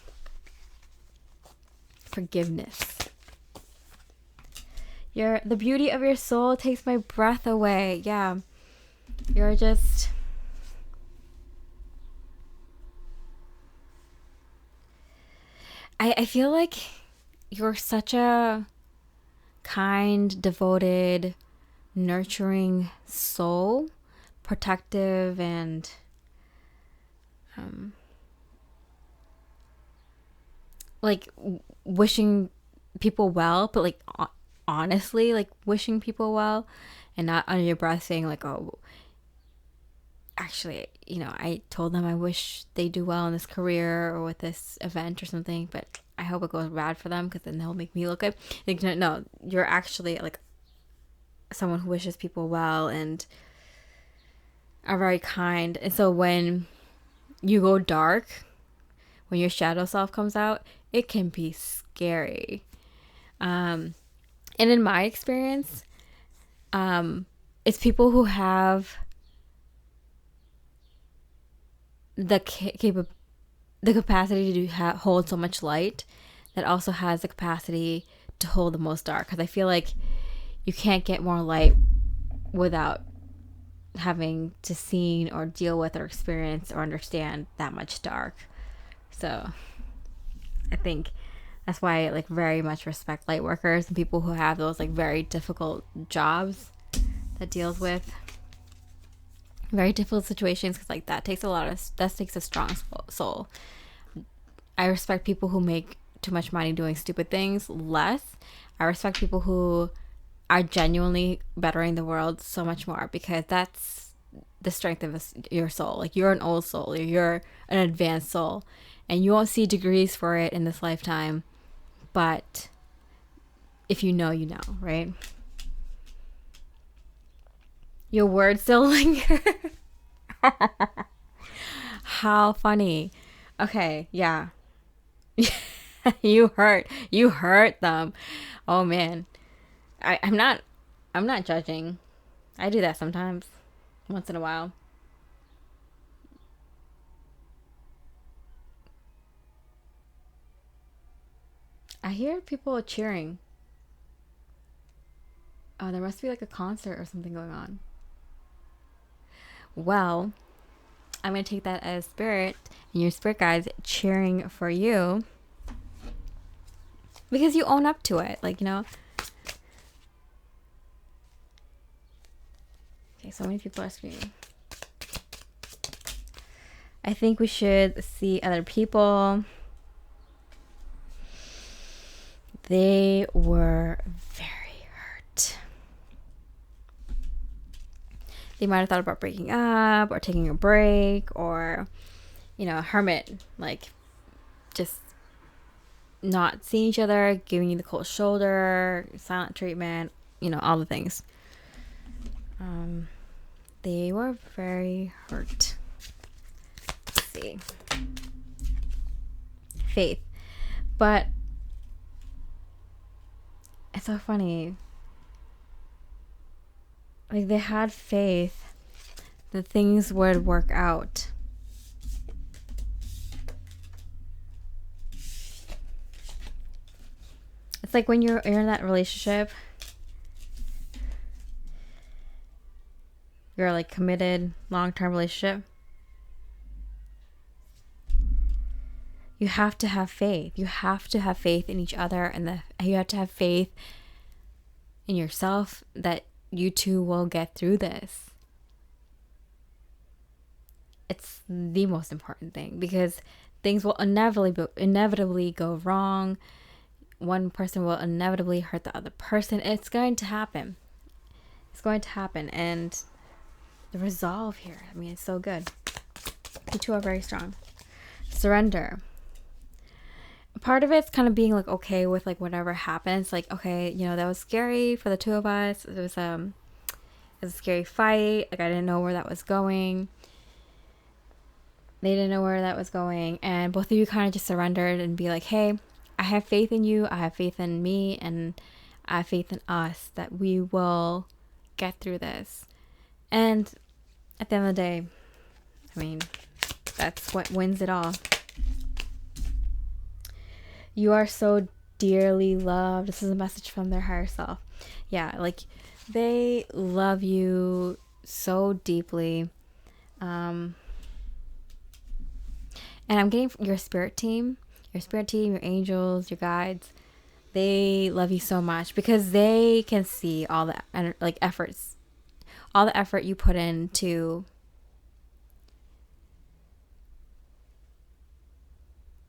Forgiveness. The beauty of your soul takes my breath away. Yeah. You're just... I feel like you're such a kind, devoted, nurturing soul, protective and like wishing people well, but like honestly, like wishing people well, and not under your breath saying like, oh, actually, you know, I told them I wish they do well in this career or with this event or something, but I hope it goes bad for them because then they'll make me look good. Like, no, you're actually like someone who wishes people well and are very kind. And so when you go dark, when your shadow self comes out, it can be scary. And in my experience, it's people who have the capacity to hold so much light that also has the capacity to hold the most dark. Because I feel like you can't get more light without having to see or deal with or experience or understand that much dark. So I think that's why I like very much respect light workers and people who have those like very difficult jobs that deals with very difficult situations, because like that takes a strong soul. I respect people who make too much money doing stupid things less. I respect people who are genuinely bettering the world so much more, because that's the strength of your soul. Like, you're an old soul, you're an advanced soul, and you won't see degrees for it in this lifetime, but if you know, you know, right? Your words still linger. How funny. Okay, yeah. You hurt them. Oh man. I'm not judging. I do that sometimes, once in a while. I hear people cheering. Oh, there must be like a concert or something going on. Well, I'm going to take that as spirit and your spirit guides cheering for you because you own up to it. Like, Okay, so many people are screaming. I think we should see other people. They were very hurt. They might have thought about breaking up or taking a break or, a hermit, like just not seeing each other, giving you the cold shoulder, silent treatment, all the things. They were very hurt. Let's see. Faith. But it's so funny. Like, they had faith that things would work out. It's like when you're in that relationship, you're like committed, long-term relationship. You have to have faith. You have to have faith in each other, and you have to have faith in yourself that you two will get through this. It's the most important thing because things will inevitably go wrong. One person will inevitably hurt the other person. It's going to happen. It's going to happen. And the resolve here, it's so good. You two are very strong. Surrender. Part of it's kind of being like okay with like whatever happens. Like, okay, that was scary for the two of us. It was a scary fight. Like, I didn't know where that was going. They didn't know where that was going. And both of you kind of just surrendered and be like, hey, I have faith in you. I have faith in me. And I have faith in us that we will get through this. And at the end of the day, that's what wins it all. You are so dearly loved. This is a message from their higher self. Yeah, like they love you so deeply. And I'm getting your spirit team, your angels, your guides. They love you so much because they can see all the efforts, all the effort you put into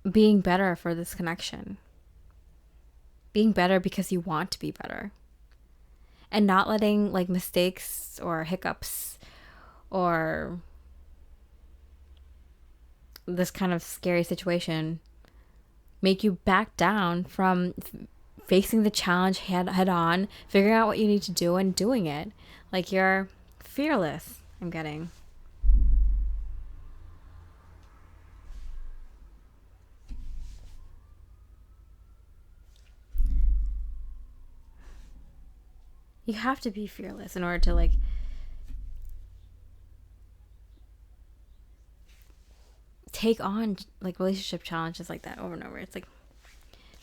being better for this connection. Being better because you want to be better. And not letting like mistakes or hiccups or this kind of scary situation make you back down from facing the challenge head on, figuring out what you need to do and doing it. Like, you're fearless, I'm getting. You have to be fearless in order to like take on like relationship challenges like that over and over. It's like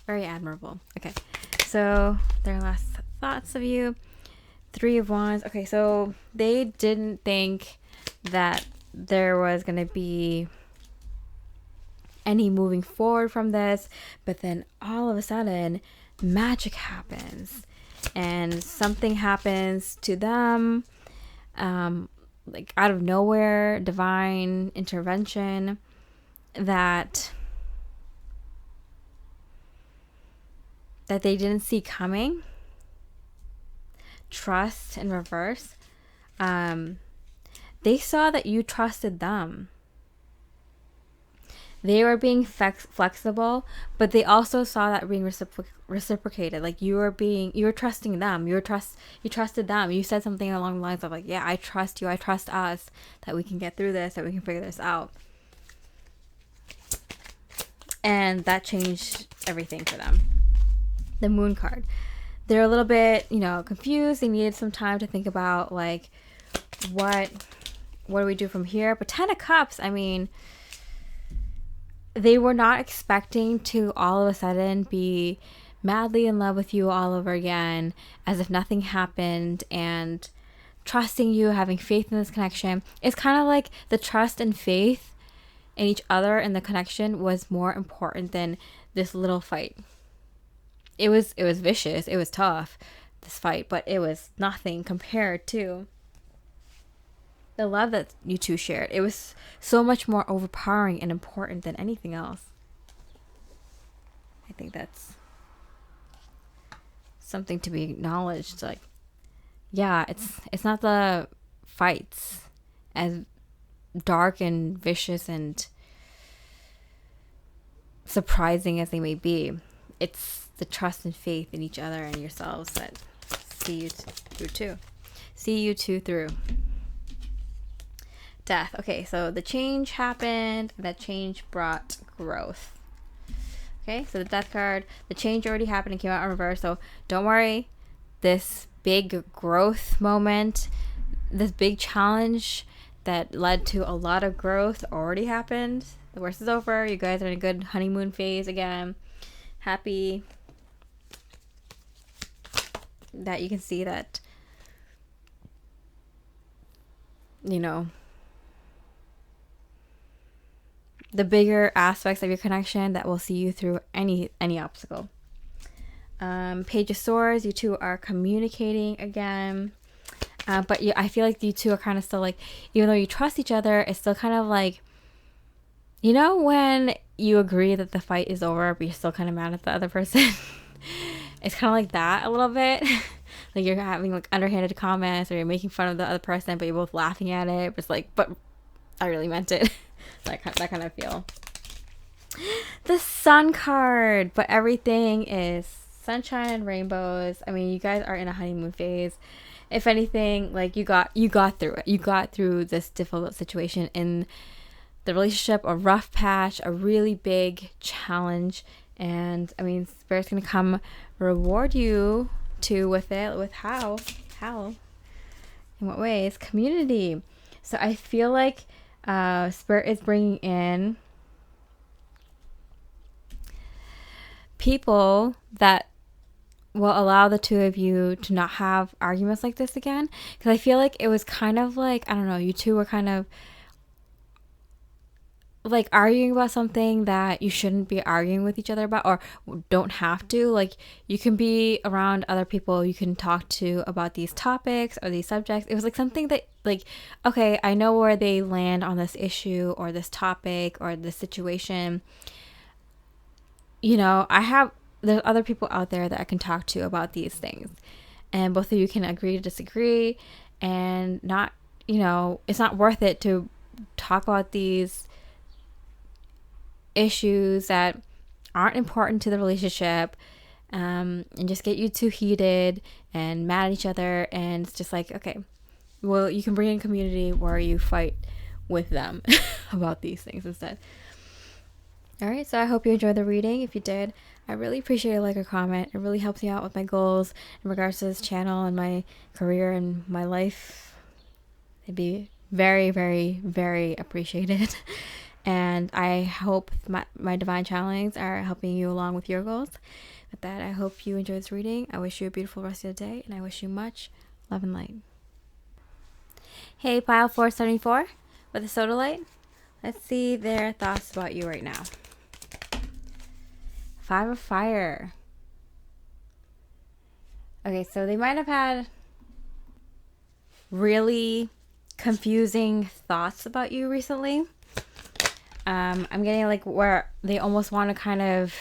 very admirable. Okay, so their last thoughts of you. 3 of Wands. Okay, so they didn't think that there was going to be any moving forward from this, but then all of a sudden magic happens and something happens to them, like out of nowhere, divine intervention that they didn't see coming. Trust in reverse. They saw that you trusted them. They were being flexible, but they also saw that being reciprocated. Like, you were trusting them. You trusted them. You said something along the lines of like, yeah, I trust you. I trust us that we can get through this, that we can figure this out. And that changed everything for them. The Moon card. they're a little bit, you know, confused. They needed some time to think about, like, what do we do from here? But 10 of Cups, I mean, they were not expecting to all of a sudden be madly in love with you all over again, as if nothing happened, and trusting you, having faith in this connection. It's kind of like the trust and faith in each other and the connection was more important than this little fight. It was vicious. It was tough, this fight, but it was nothing compared to the love that you two shared. It was so much more overpowering and important than anything else. I think that's something to be acknowledged. Like, yeah, it's not the fights as dark and vicious and surprising as they may be. It's the trust and faith in each other and yourselves that see you through. Death. Okay, so the change happened. That change brought growth. Okay, so the Death card, the change already happened and came out in reverse. So don't worry. This big growth moment, this big challenge that led to a lot of growth already happened. The worst is over. You guys are in a good honeymoon phase again. Happy that you can see that, you know, the bigger aspects of your connection that will see you through any obstacle. Page of Swords, you two are communicating again. But I feel like you two are kind of still like, even though you trust each other, it's still kind of like, you know, when you agree that the fight is over, but you're still kind of mad at the other person. It's kind of like that a little bit. Like you're having like underhanded comments, or you're making fun of the other person, but you're both laughing at it. It's like, but I really meant it. that kind of feel. The Sun card, but everything is sunshine and rainbows. I mean, you guys are in a honeymoon phase. If anything, like you got through it. You got through this difficult situation in the relationship, a rough patch, a really big challenge. And I mean, Spirit's gonna come reward you too with it. With how? In what ways? Community. So I feel like Spirit is bringing in people that will allow the two of you to not have arguments like this again. Because I feel like it was kind of like, I don't know, you two were kind of like arguing about something that you shouldn't be arguing with each other about, or don't have to. Like, you can be around other people you can talk to about these topics or these subjects. It was like something that, like, okay, I know where they land on this issue or this topic or this situation. You know, there's other people out there that I can talk to about these things, and both of you can agree to disagree, and not, you know, it's not worth it to talk about these issues that aren't important to the relationship, and just get you too heated and mad at each other. And it's just like, okay, well, you can bring in community where you fight with them about these things instead. All right, so I hope you enjoyed the reading. If you did, I really appreciate a like or comment. It really helps me out with my goals in regards to this channel and my career and my life. It'd be very, very, very appreciated. And I hope my divine channelings are helping you along with your goals. With that, I hope you enjoyed this reading. I wish you a beautiful rest of the day, and I wish you much love and light. Hey, pile 474 with a Sodalite. Let's see their thoughts about you right now. 5 of Fire. Okay, so they might have had really confusing thoughts about you recently. I'm getting like where they almost want to kind of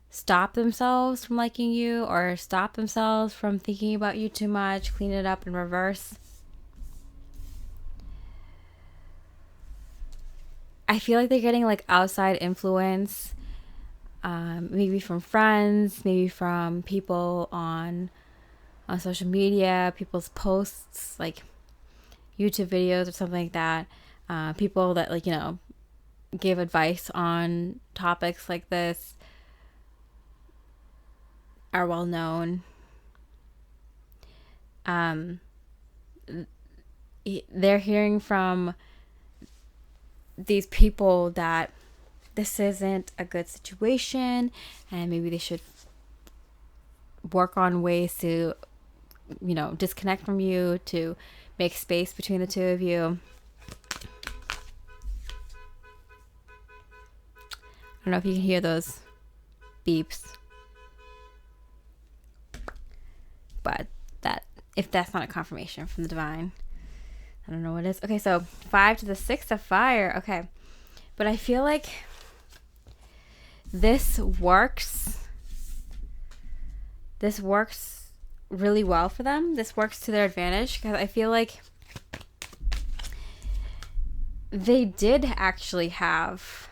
stop themselves from liking you, or stop themselves from thinking about you too much, clean it up in reverse. I feel like they're getting like outside influence, maybe from friends, maybe from people on social media, people's posts, like YouTube videos or something like that. People that, like, you know, give advice on topics like this are well known. they're hearing from these people that this isn't a good situation, and maybe they should work on ways to, disconnect from you, to make space between the two of you. I don't know if you can hear those beeps, but if that's not a confirmation from the divine, I don't know what is. Okay, so 5 to the 6 of fire. Okay, but I feel like this works really well for them. This works to their advantage, because I feel like they did actually have,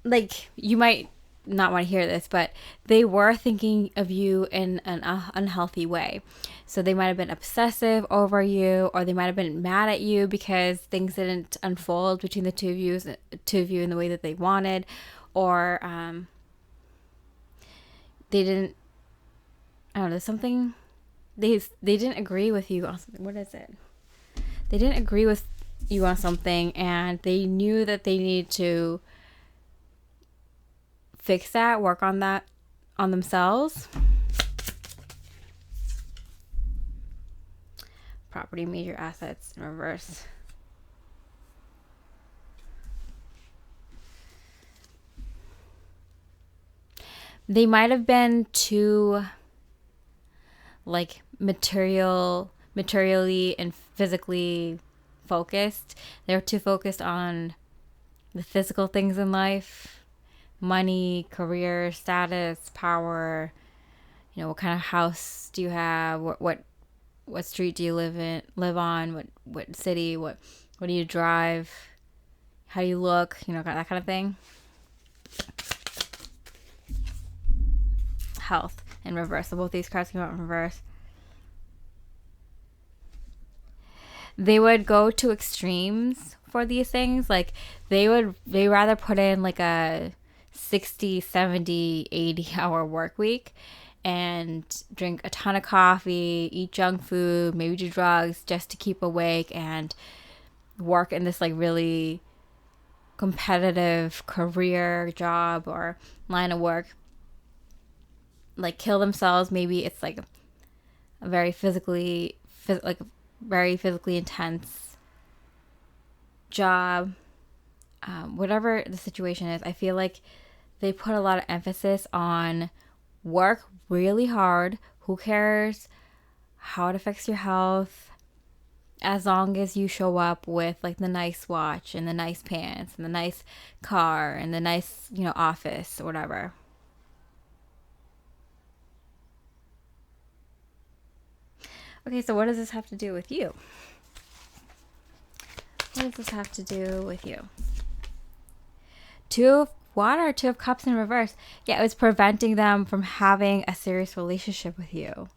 like, you might not want to hear this, but they were thinking of you in an unhealthy way. So they might have been obsessive over you, or they might have been mad at you because things didn't unfold between the two of you in the way that they wanted, or they didn't, I don't know, something, they didn't agree with you on something. What is it? They didn't agree with you on something, and they knew that they needed to fix that, work on that on themselves. Property, major assets in reverse. They might have been too, like, materially and physically focused. They were too focused on the physical things in life: money, career, status, power. What kind of house do you have? What street do you live on? What city? What do you drive? How do you look? That kind of thing. Health in reverse. So both these cards came out in reverse. They would go to extremes for these things. Like, they rather put in like a 60, 70, 80 hour work week and drink a ton of coffee, eat junk food, maybe do drugs just to keep awake, and work in this, like, really competitive career, job, or line of work. Like, kill themselves. Maybe it's like a very physically intense job. Whatever the situation is, I feel like they put a lot of emphasis on work really hard. Who cares how it affects your health, as long as you show up with, like, the nice watch and the nice pants and the nice car and the nice, office or whatever. Okay, so what does this have to do with you? What does this have to do with you? 2 of water, 2 of cups in reverse. Yeah, it was preventing them from having a serious relationship with you.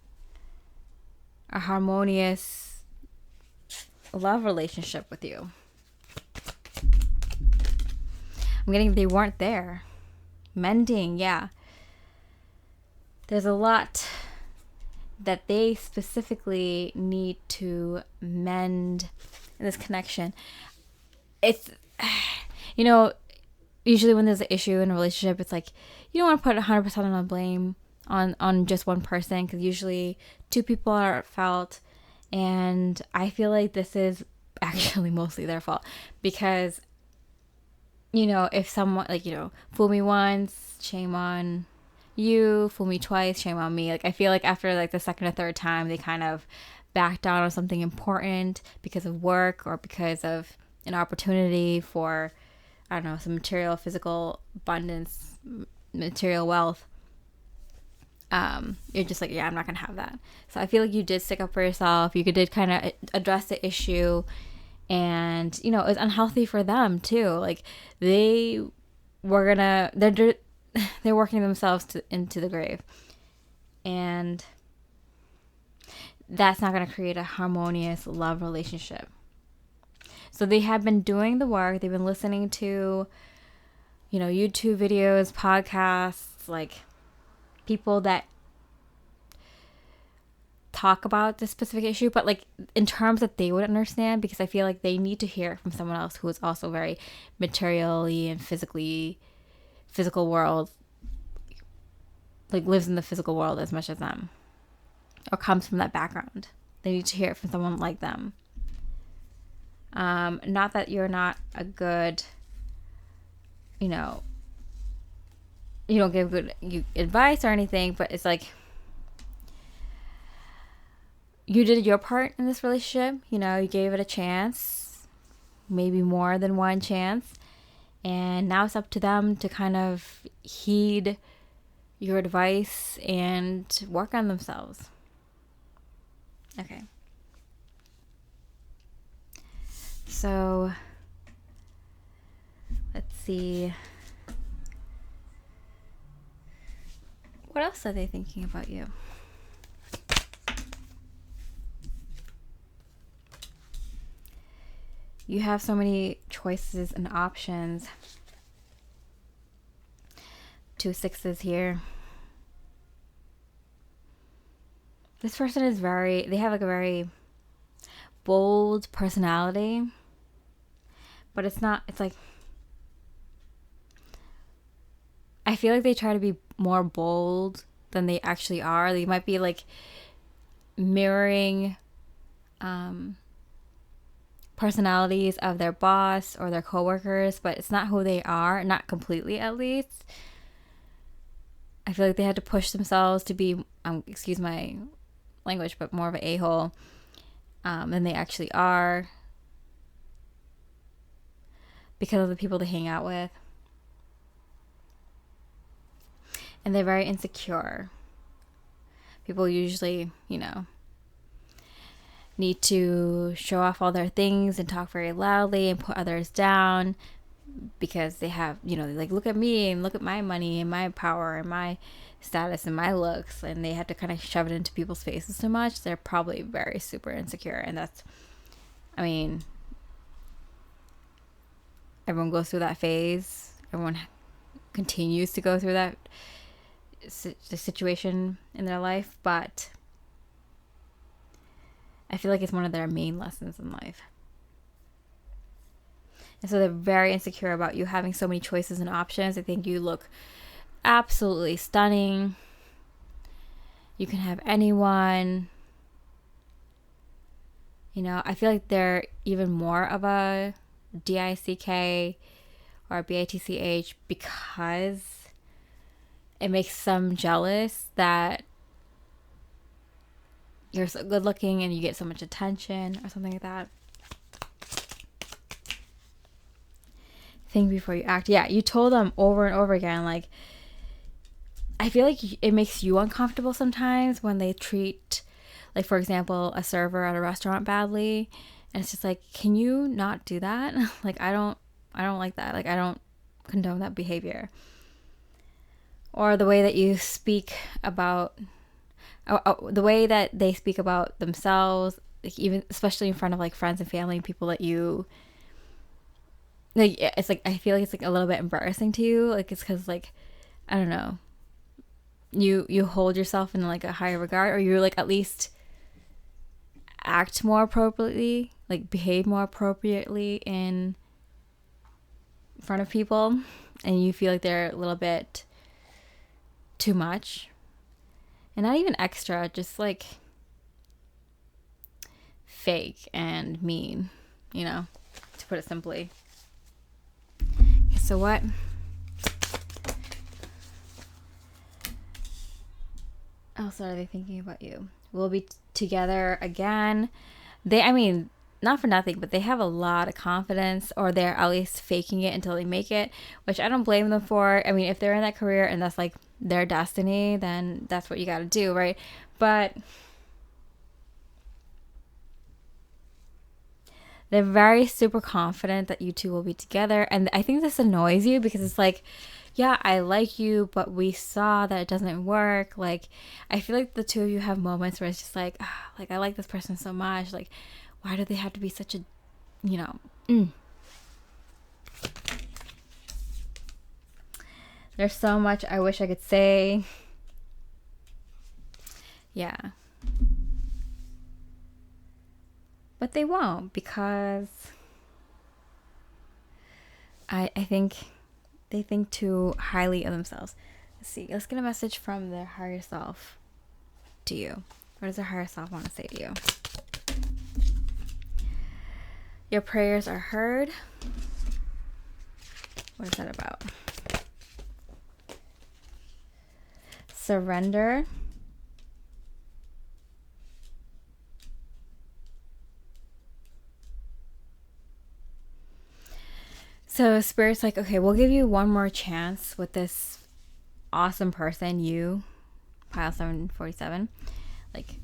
A harmonious love relationship with you. I'm getting they weren't there. Mending, yeah. There's a lot that they specifically need to mend in this connection. It's, usually when there's an issue in a relationship, it's like, you don't want to put 100% of the blame on just one person, because usually 2 people are at fault. And I feel like this is actually mostly their fault, because, if someone, like, fool me once, shame on you, fool me twice, shame on me. Like, I feel like after, like, the second or third time, they kind of back down on something important because of work, or because of an opportunity for, I don't know, some material, physical abundance, material wealth. You're just like, yeah, I'm not gonna have that. So I feel like you did stick up for yourself. You did kind of address the issue, and it was unhealthy for them too. Like, they're working themselves into the grave, and that's not gonna create a harmonious love relationship. So they have been doing the work. They've been listening to, YouTube videos, podcasts, like, people that talk about this specific issue, but like in terms that they would understand, because I feel like they need to hear it from someone else who is also very materially and physical world, like lives in the physical world as much as them, or comes from that background. They need to hear it from someone like them. Not that you're not a good, you know, you don't give good advice or anything, but it's like you did your part in this relationship. You know, you gave it a chance, maybe more than one chance, and now it's up to them to kind of heed your advice and work on themselves. Okay. So, let's see. What else are they thinking about you? You have so many choices and options. 2 6s here. This person is they have like a very bold personality, but it's like, I feel like they try to be more bold than they actually are. They might be like mirroring personalities of their boss or their coworkers, but it's not who they are, not completely at least. I feel like they had to push themselves to be, excuse my language, but more of an a-hole than they actually are, because of the people they hang out with. And they're very insecure. People usually, you know, need to show off all their things and talk very loudly and put others down, because they have, you know, like, look at me and look at my money and my power and my status and my looks, and they have to kind of shove it into people's faces so much. They're probably very super insecure, and that's, I mean, everyone goes through that phase. Everyone continues to go through that situation in their life, but I feel like it's one of their main lessons in life. And so they're very insecure about you having so many choices and options. They think you look absolutely stunning. You can have anyone. You know, I feel like they're even more of a DICK or a BITCH, because it makes them jealous that you're so good looking and you get so much attention or something like that. Think before you act. Yeah, you told them over and over again, like, I feel like it makes you uncomfortable sometimes when they treat, like, for example, a server at a restaurant badly, and it's just like, can you not do that? Like, I don't like that. Like, I don't condone that behavior. Or the way that you speak about, the way that they speak about themselves, like, even especially in front of like friends and family, people that you like, it's like, I feel like it's like a little bit embarrassing to you. Like, it's because, like, I don't know, you hold yourself in like a higher regard, or you're like, at least act more appropriately, like behave more appropriately in front of people, and you feel like they're a little bit too much, and not even extra, just like fake and mean, you know, to put it simply. So what else are they thinking about you? We'll be together again. I mean, not for nothing, but they have a lot of confidence, or they're at least faking it until they make it, which I don't blame them for. I mean, if they're in that career and that's like their destiny, then that's what you got to do, right? But they're very super confident that you two will be together. And I think this annoys you, because it's like, yeah, I like you, but we saw that it doesn't work. Like, I feel like the two of you have moments where it's just like, like, I like this person so much. Like, why do they have to be such a, you know, There's so much I wish I could say. Yeah. But they won't, because I think they think too highly of themselves. Let's see. Let's get a message from their higher self to you. What does their higher self want to say to you? Your prayers are heard. What is that about? Surrender. So Spirit's like, okay, we'll give you one more chance with this awesome person, you, Pile 747. Like,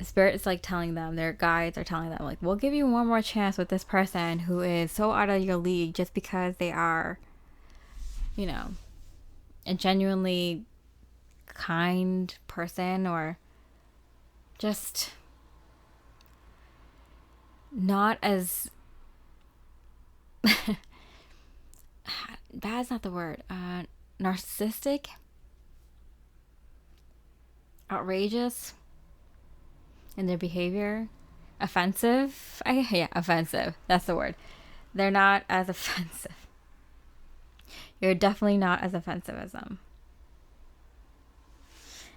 Spirit is like telling them, their guides are telling them, like, we'll give you one more chance with this person who is so out of your league just because they are, you know, a genuinely kind person, or just not as bad's not the word, narcissistic, outrageous in their behavior, offensive. Offensive, that's the word. They're not as offensive. You're definitely not as offensive as them.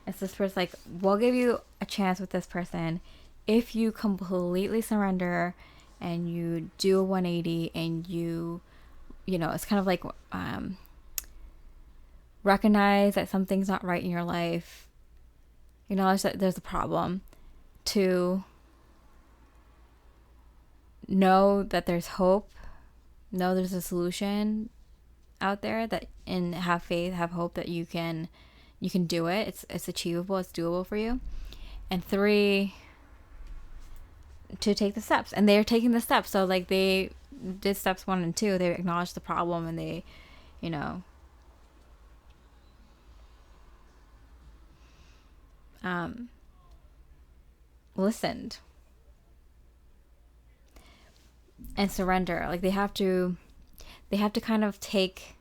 It's this person like, we'll give you a chance with this person if you completely surrender and you do a 180 and you know, it's kind of like recognize that something's not right in your life, acknowledge that there's a problem, to know that there's hope, know there's a solution out there, that, and have faith, have hope that you can do it. It's achievable, it's doable for you. And 3, to take the steps. And they're taking the steps. So like, they did steps 1 and 2. They acknowledged the problem, and they, listened and surrender. Like, they have to kind of take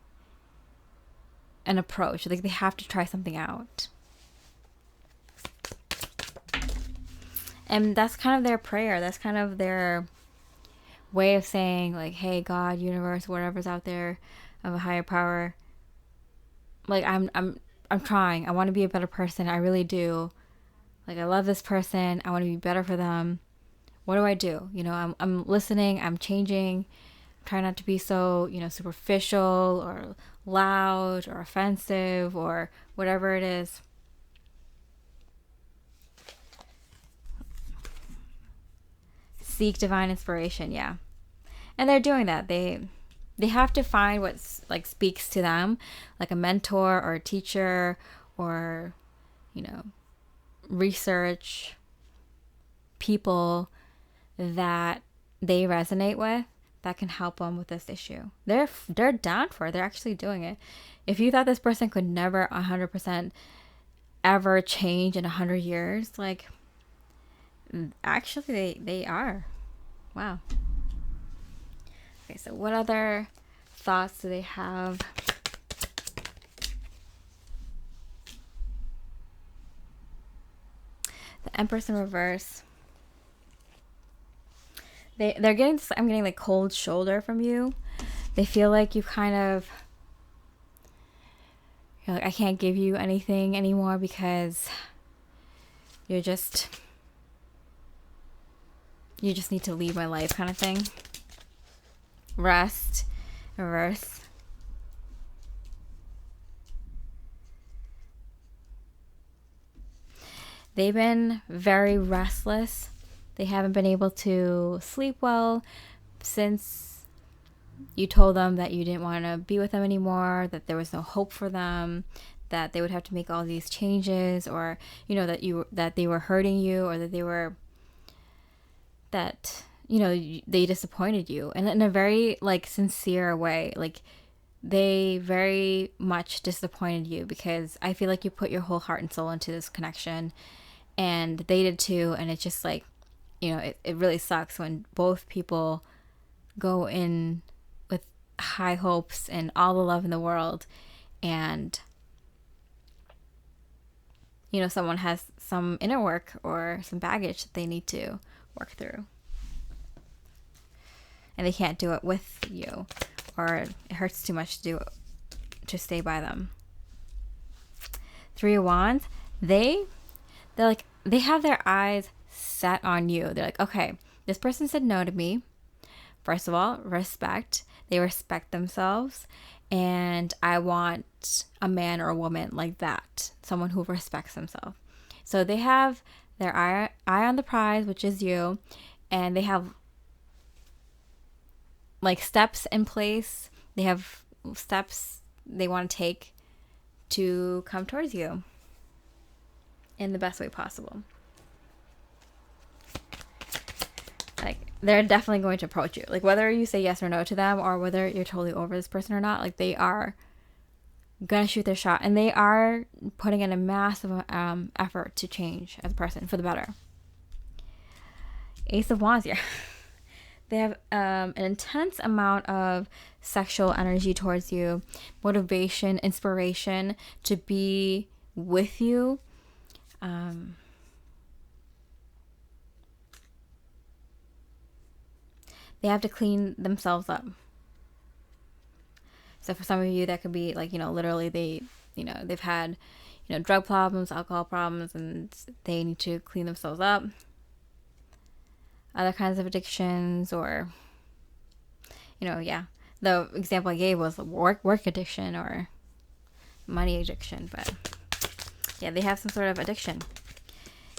an approach. Like, they have to try something out. And that's kind of their prayer. That's kind of their way of saying, like, hey, God, universe, whatever's out there of a higher power, like, I'm trying. I want to be a better person. I really do. Like, I love this person. I want to be better for them. What do I do? I'm listening. I'm changing. I'm trying not to be so, superficial or loud or offensive or whatever it is. Seek divine inspiration. Yeah. And they're doing that. They have to find what's like speaks to them, like a mentor or a teacher, or, research people that they resonate with, that can help them with this issue. They're down for it. They're actually doing it. If you thought this person could never 100% ever change in 100 years, like, actually they are. Wow. Okay, so what other thoughts do they have? The Empress in reverse. They're getting this, I'm getting like cold shoulder from you. They feel like you kind of, you're like, I can't give you anything anymore because you just need to leave my life, kind of thing. Rest, reverse. They've been very restless. They haven't been able to sleep well since you told them that you didn't want to be with them anymore, that there was no hope for them, that they would have to make all these changes, or, that they were hurting you, or that they disappointed you, and in a very like sincere way. Like, they very much disappointed you, because I feel like you put your whole heart and soul into this connection, and they did too. And it's just like, it really sucks when both people go in with high hopes and all the love in the world, and someone has some inner work or some baggage that they need to work through. and they can't do it with you, or it hurts too much to stay by them. Three of Wands, they're like, they have their eyes set on you. They're like, okay, this person said no to me. First of all, respect. They respect themselves, and I want a man or a woman like that, someone who respects themselves. So they have their eye on the prize, which is you, and they have like steps in place. They have steps they want to take to come towards you in the best way possible. Like, they're definitely going to approach you. Like, whether you say yes or no to them, or whether you're totally over this person or not, like, they are gonna shoot their shot, and they are putting in a massive effort to change as a person for the better. Ace of Wands here. They have an intense amount of sexual energy towards you, motivation, inspiration to be with you. They have to clean themselves up. So for some of you, that could be like, literally they've had, drug problems, alcohol problems, and they need to clean themselves up. Other kinds of addictions, or, the example I gave was work addiction or money addiction, but yeah, they have some sort of addiction.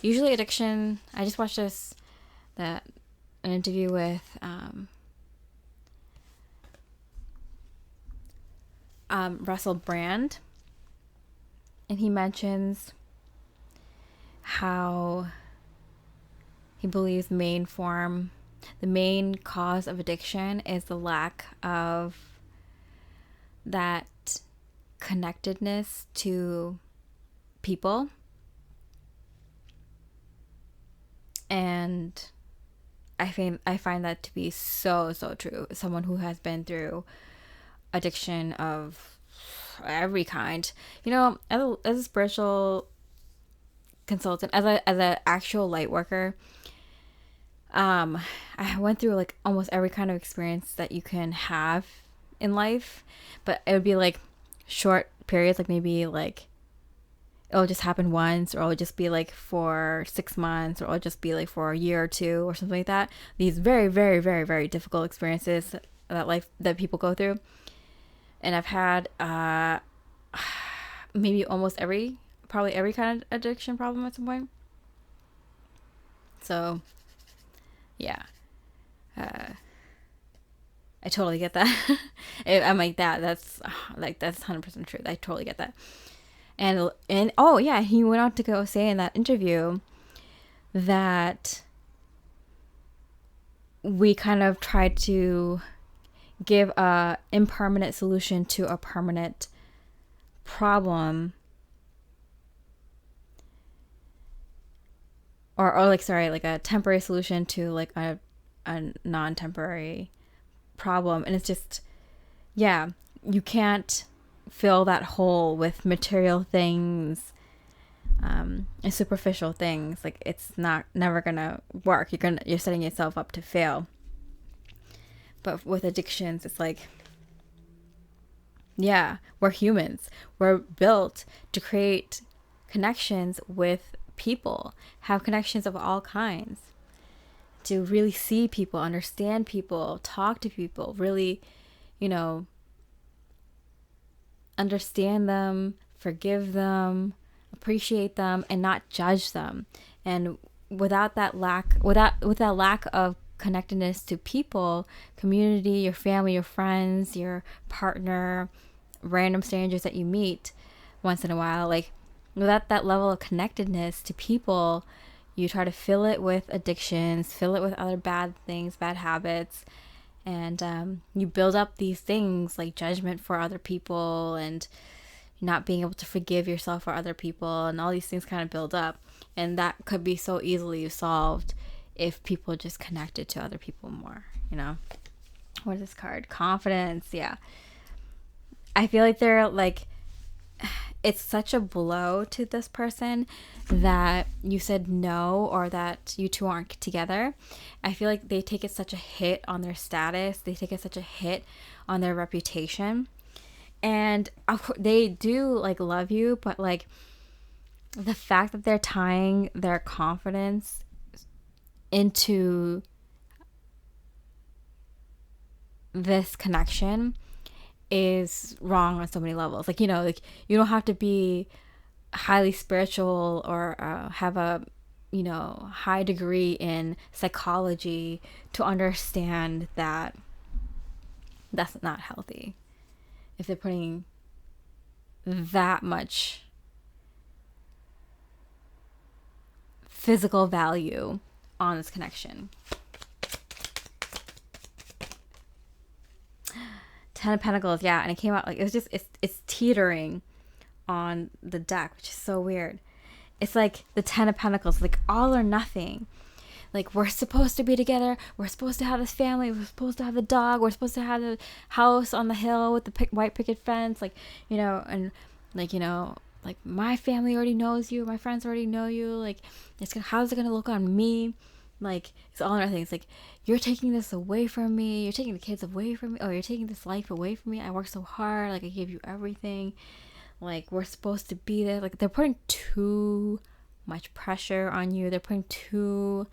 Usually addiction, I just watched an interview with Russell Brand, and he mentions how he believes the main cause of addiction is the lack of that connectedness to people. And I find that to be so true. Someone who has been through addiction of every kind, as a spiritual consultant, as an actual light worker, I went through like almost every kind of experience that you can have in life, but it would be like short periods, like maybe like it'll just happen once, or it'll just be like for 6 months, or it'll just be like for a year or two or something like that. These very, very, very, very difficult experiences that people go through. And I've had maybe probably every kind of addiction problem at some point. So yeah, I totally get that. I'm like that's 100% true. I totally get that. And oh yeah, he went on to go say in that interview that we kind of tried to give a impermanent solution to a permanent problem, or like a temporary solution to like a non-temporary problem. And it's just, yeah, you can't fill that hole with material things and superficial things. Like, it's never gonna work. You're setting yourself up to fail. But with addictions, it's like, yeah, we're humans. We're built to create connections with people, have connections of all kinds, to really see people, understand people, talk to people, really, understand them, forgive them, appreciate them, and not judge them. And with that lack of connectedness to people, community, your family, your friends, your partner, random strangers that you meet once in a while, like, without that level of connectedness to people, you try to fill it with addictions, fill it with other bad things, bad habits, and you build up these things like judgment for other people, and not being able to forgive yourself for other people, and all these things kind of build up. And that could be so easily solved if people just connected to other people more, What is this card? Confidence. Yeah. I feel like they're like, it's such a blow to this person that you said no, or that you two aren't together. I feel like they take it such a hit on their status. They take it such a hit on their reputation. And of course, they do like love you, but like the fact that they're tying their confidence into this connection is wrong on so many levels. Like, you know, like you don't have to be highly spiritual or have a, you know, high degree in psychology to understand that that's not healthy. If they're putting that much physical value on this connection. 10 of Pentacles, yeah, and it came out like it was just it's teetering on the deck, which is so weird. It's like the 10 of Pentacles, like all or nothing. Like, we're supposed to be together. We're supposed to have this family. We're supposed to have the dog. We're supposed to have the house on the hill with the white picket fence. Like, you know, and like, you know, like my family already knows you. My friends already know you. Like, how's it gonna look on me? Like, it's all or nothing. It's like, you're taking this away from me. You're taking the kids away from me. Oh, you're taking this life away from me. I worked so hard. Like, I gave you everything. Like, we're supposed to be there. Like, they're putting too much pressure on you. They're putting too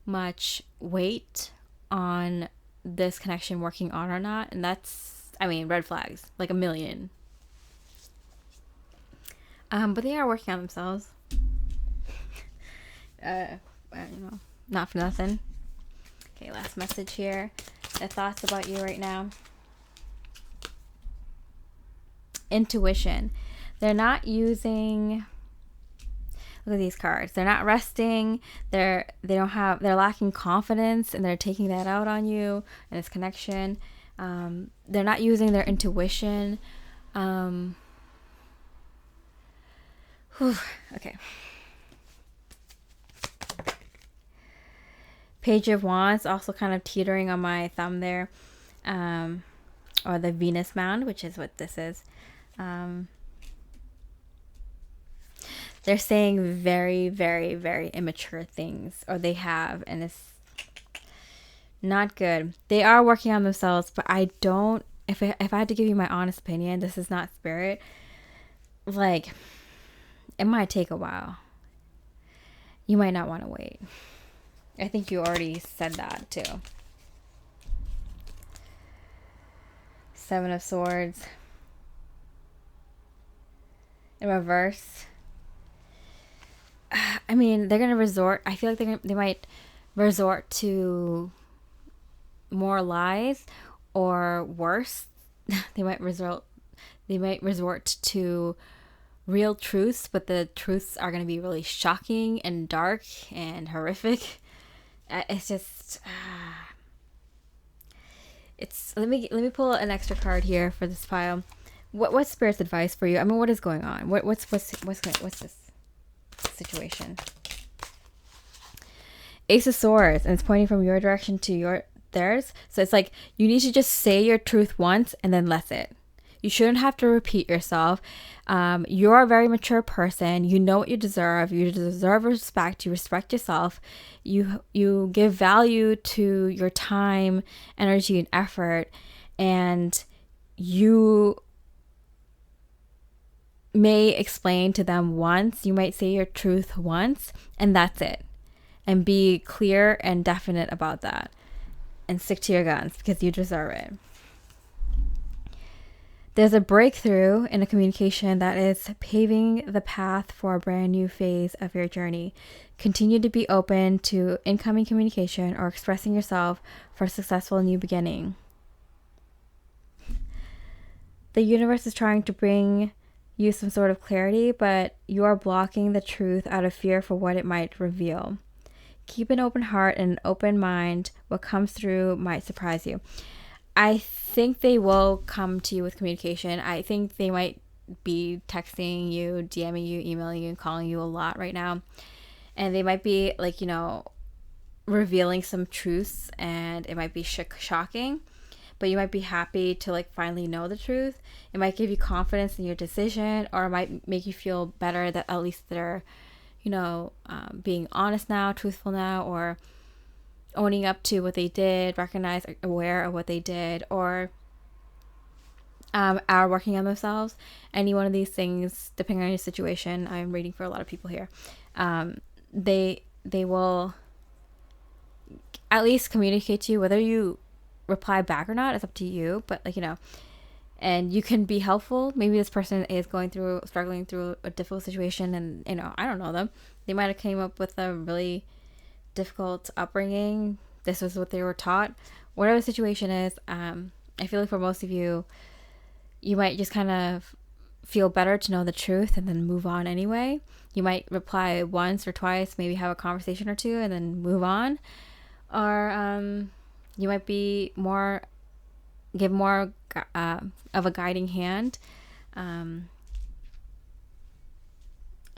much weight on this connection working on or not. And that's, I mean, red flags. Like a million. But they are working on themselves. I don't know. Not for nothing. Okay, last message here. Their thoughts about you right now. Intuition. They're not using, look at these cards. They're not resting. They're lacking confidence, and they're taking that out on you and this connection. They're not using their intuition. Okay. Page of Wands, also kind of teetering on my thumb there. Or the Venus Mound, which is what this is. They're saying very, very, very immature things, or they have, and it's not good. They are working on themselves, but I don't, if I had to give you my honest opinion, this is not spirit. Like, it might take a while. You might not want to wait. I think you already said that too. 7 of Swords. In reverse. I mean, they're going to resort, I feel like they might resort to more lies, or worse, they might resort to real truths, but the truths are going to be really shocking and dark and horrific. It's just let me pull an extra card here for this pile. What's Spirit's advice for you? I mean, what is going on? What's this situation? Ace of Swords, and it's pointing from your direction to theirs. So it's like, you need to just say your truth once and then let it. You shouldn't have to repeat yourself. You're a very mature person. You know what you deserve. You deserve respect. You respect yourself. You give value to your time, energy, and effort. And you may explain to them once. You might say your truth once, and that's it. And be clear and definite about that. And stick to your guns, because you deserve it. There's a breakthrough in a communication that is paving the path for a brand new phase of your journey. Continue to be open to incoming communication or expressing yourself for a successful new beginning. The universe is trying to bring you some sort of clarity, but you are blocking the truth out of fear for what it might reveal. Keep an open heart and an open mind. What comes through might surprise you. I think they will come to you with communication. I think they might be texting you, DMing you, emailing you, and calling you a lot right now. And they might be, like, you know, revealing some truths, and it might be shocking. but you might be happy to like finally know the truth. It might give you confidence in your decision, or it might make you feel better that at least they're, being honest now, truthful now, or owning up to what they did, recognize, aware of what they did, or are working on themselves. Any one of these things, depending on your situation, I'm reading for a lot of people here. They will at least communicate to you. Whether you reply back or not, it's up to you. But and you can be helpful. Maybe this person is struggling through a difficult situation, and I don't know them. They might have came up with a really difficult upbringing. This was what they were taught. Whatever the situation is, I feel like for most of you, you might just kind of feel better to know the truth and then move on anyway. You might reply once or twice, maybe have a conversation or two, and then move on. Or you might give more of a guiding hand.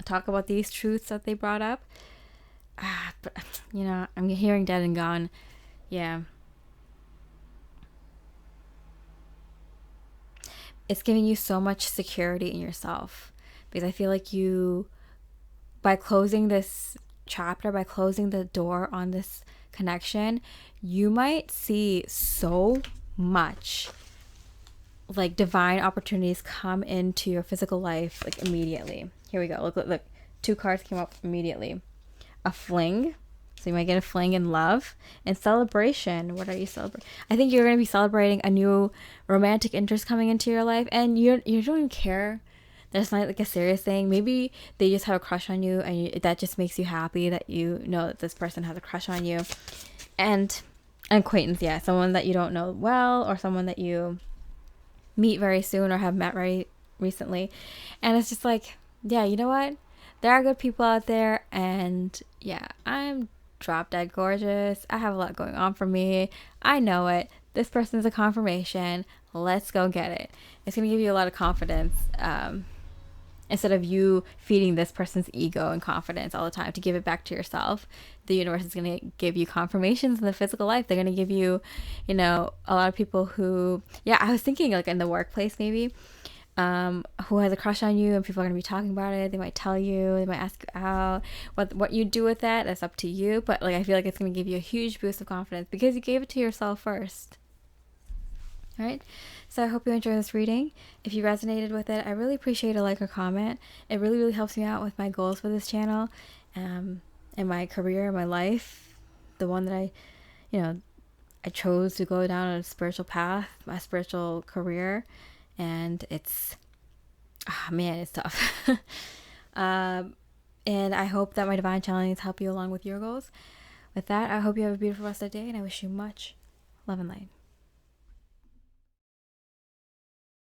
Talk about these truths that they brought up. But I'm hearing dead and gone. Yeah. It's giving you so much security in yourself, because I feel like by closing this chapter, by closing the door on this connection, you might see so much like divine opportunities come into your physical life like immediately. Here we go. Look. 2 cards came up immediately. A fling. So you might get a fling in love. And celebration. What are you celebrating? I think you're going to be celebrating a new romantic interest coming into your life, and you don't even care. That's not like a serious thing. Maybe they just have a crush on you, and that just makes you happy that you know that this person has a crush on you. And an acquaintance, yeah, someone that you don't know well, or someone that you meet very soon or have met very recently. And it's just like, yeah, you know what? There are good people out there, and yeah, I'm drop dead gorgeous. I have a lot going on for me. I know it. This person's a confirmation. Let's go get it. It's going to give you a lot of confidence, instead of you feeding this person's ego and confidence all the time to give it back to yourself. The universe is going to give you confirmations in the physical life. They're going to give you, a lot of people who, I was thinking like in the workplace maybe, who has a crush on you, and people are going to be talking about it. They might tell you, they might ask you out. What you do with that's up to you. But like, I feel like it's going to give you a huge boost of confidence because you gave it to yourself first. All right. So I hope you enjoyed this reading. If you resonated with it, I really appreciate a like or comment. It really, really helps me out with my goals for this channel, and my career, my life, the one that I chose to go down a spiritual path, my spiritual career. And it's tough. And I hope that my divine channelings help you along with your goals. With that, I hope you have a beautiful rest of the day, and I wish you much love and light.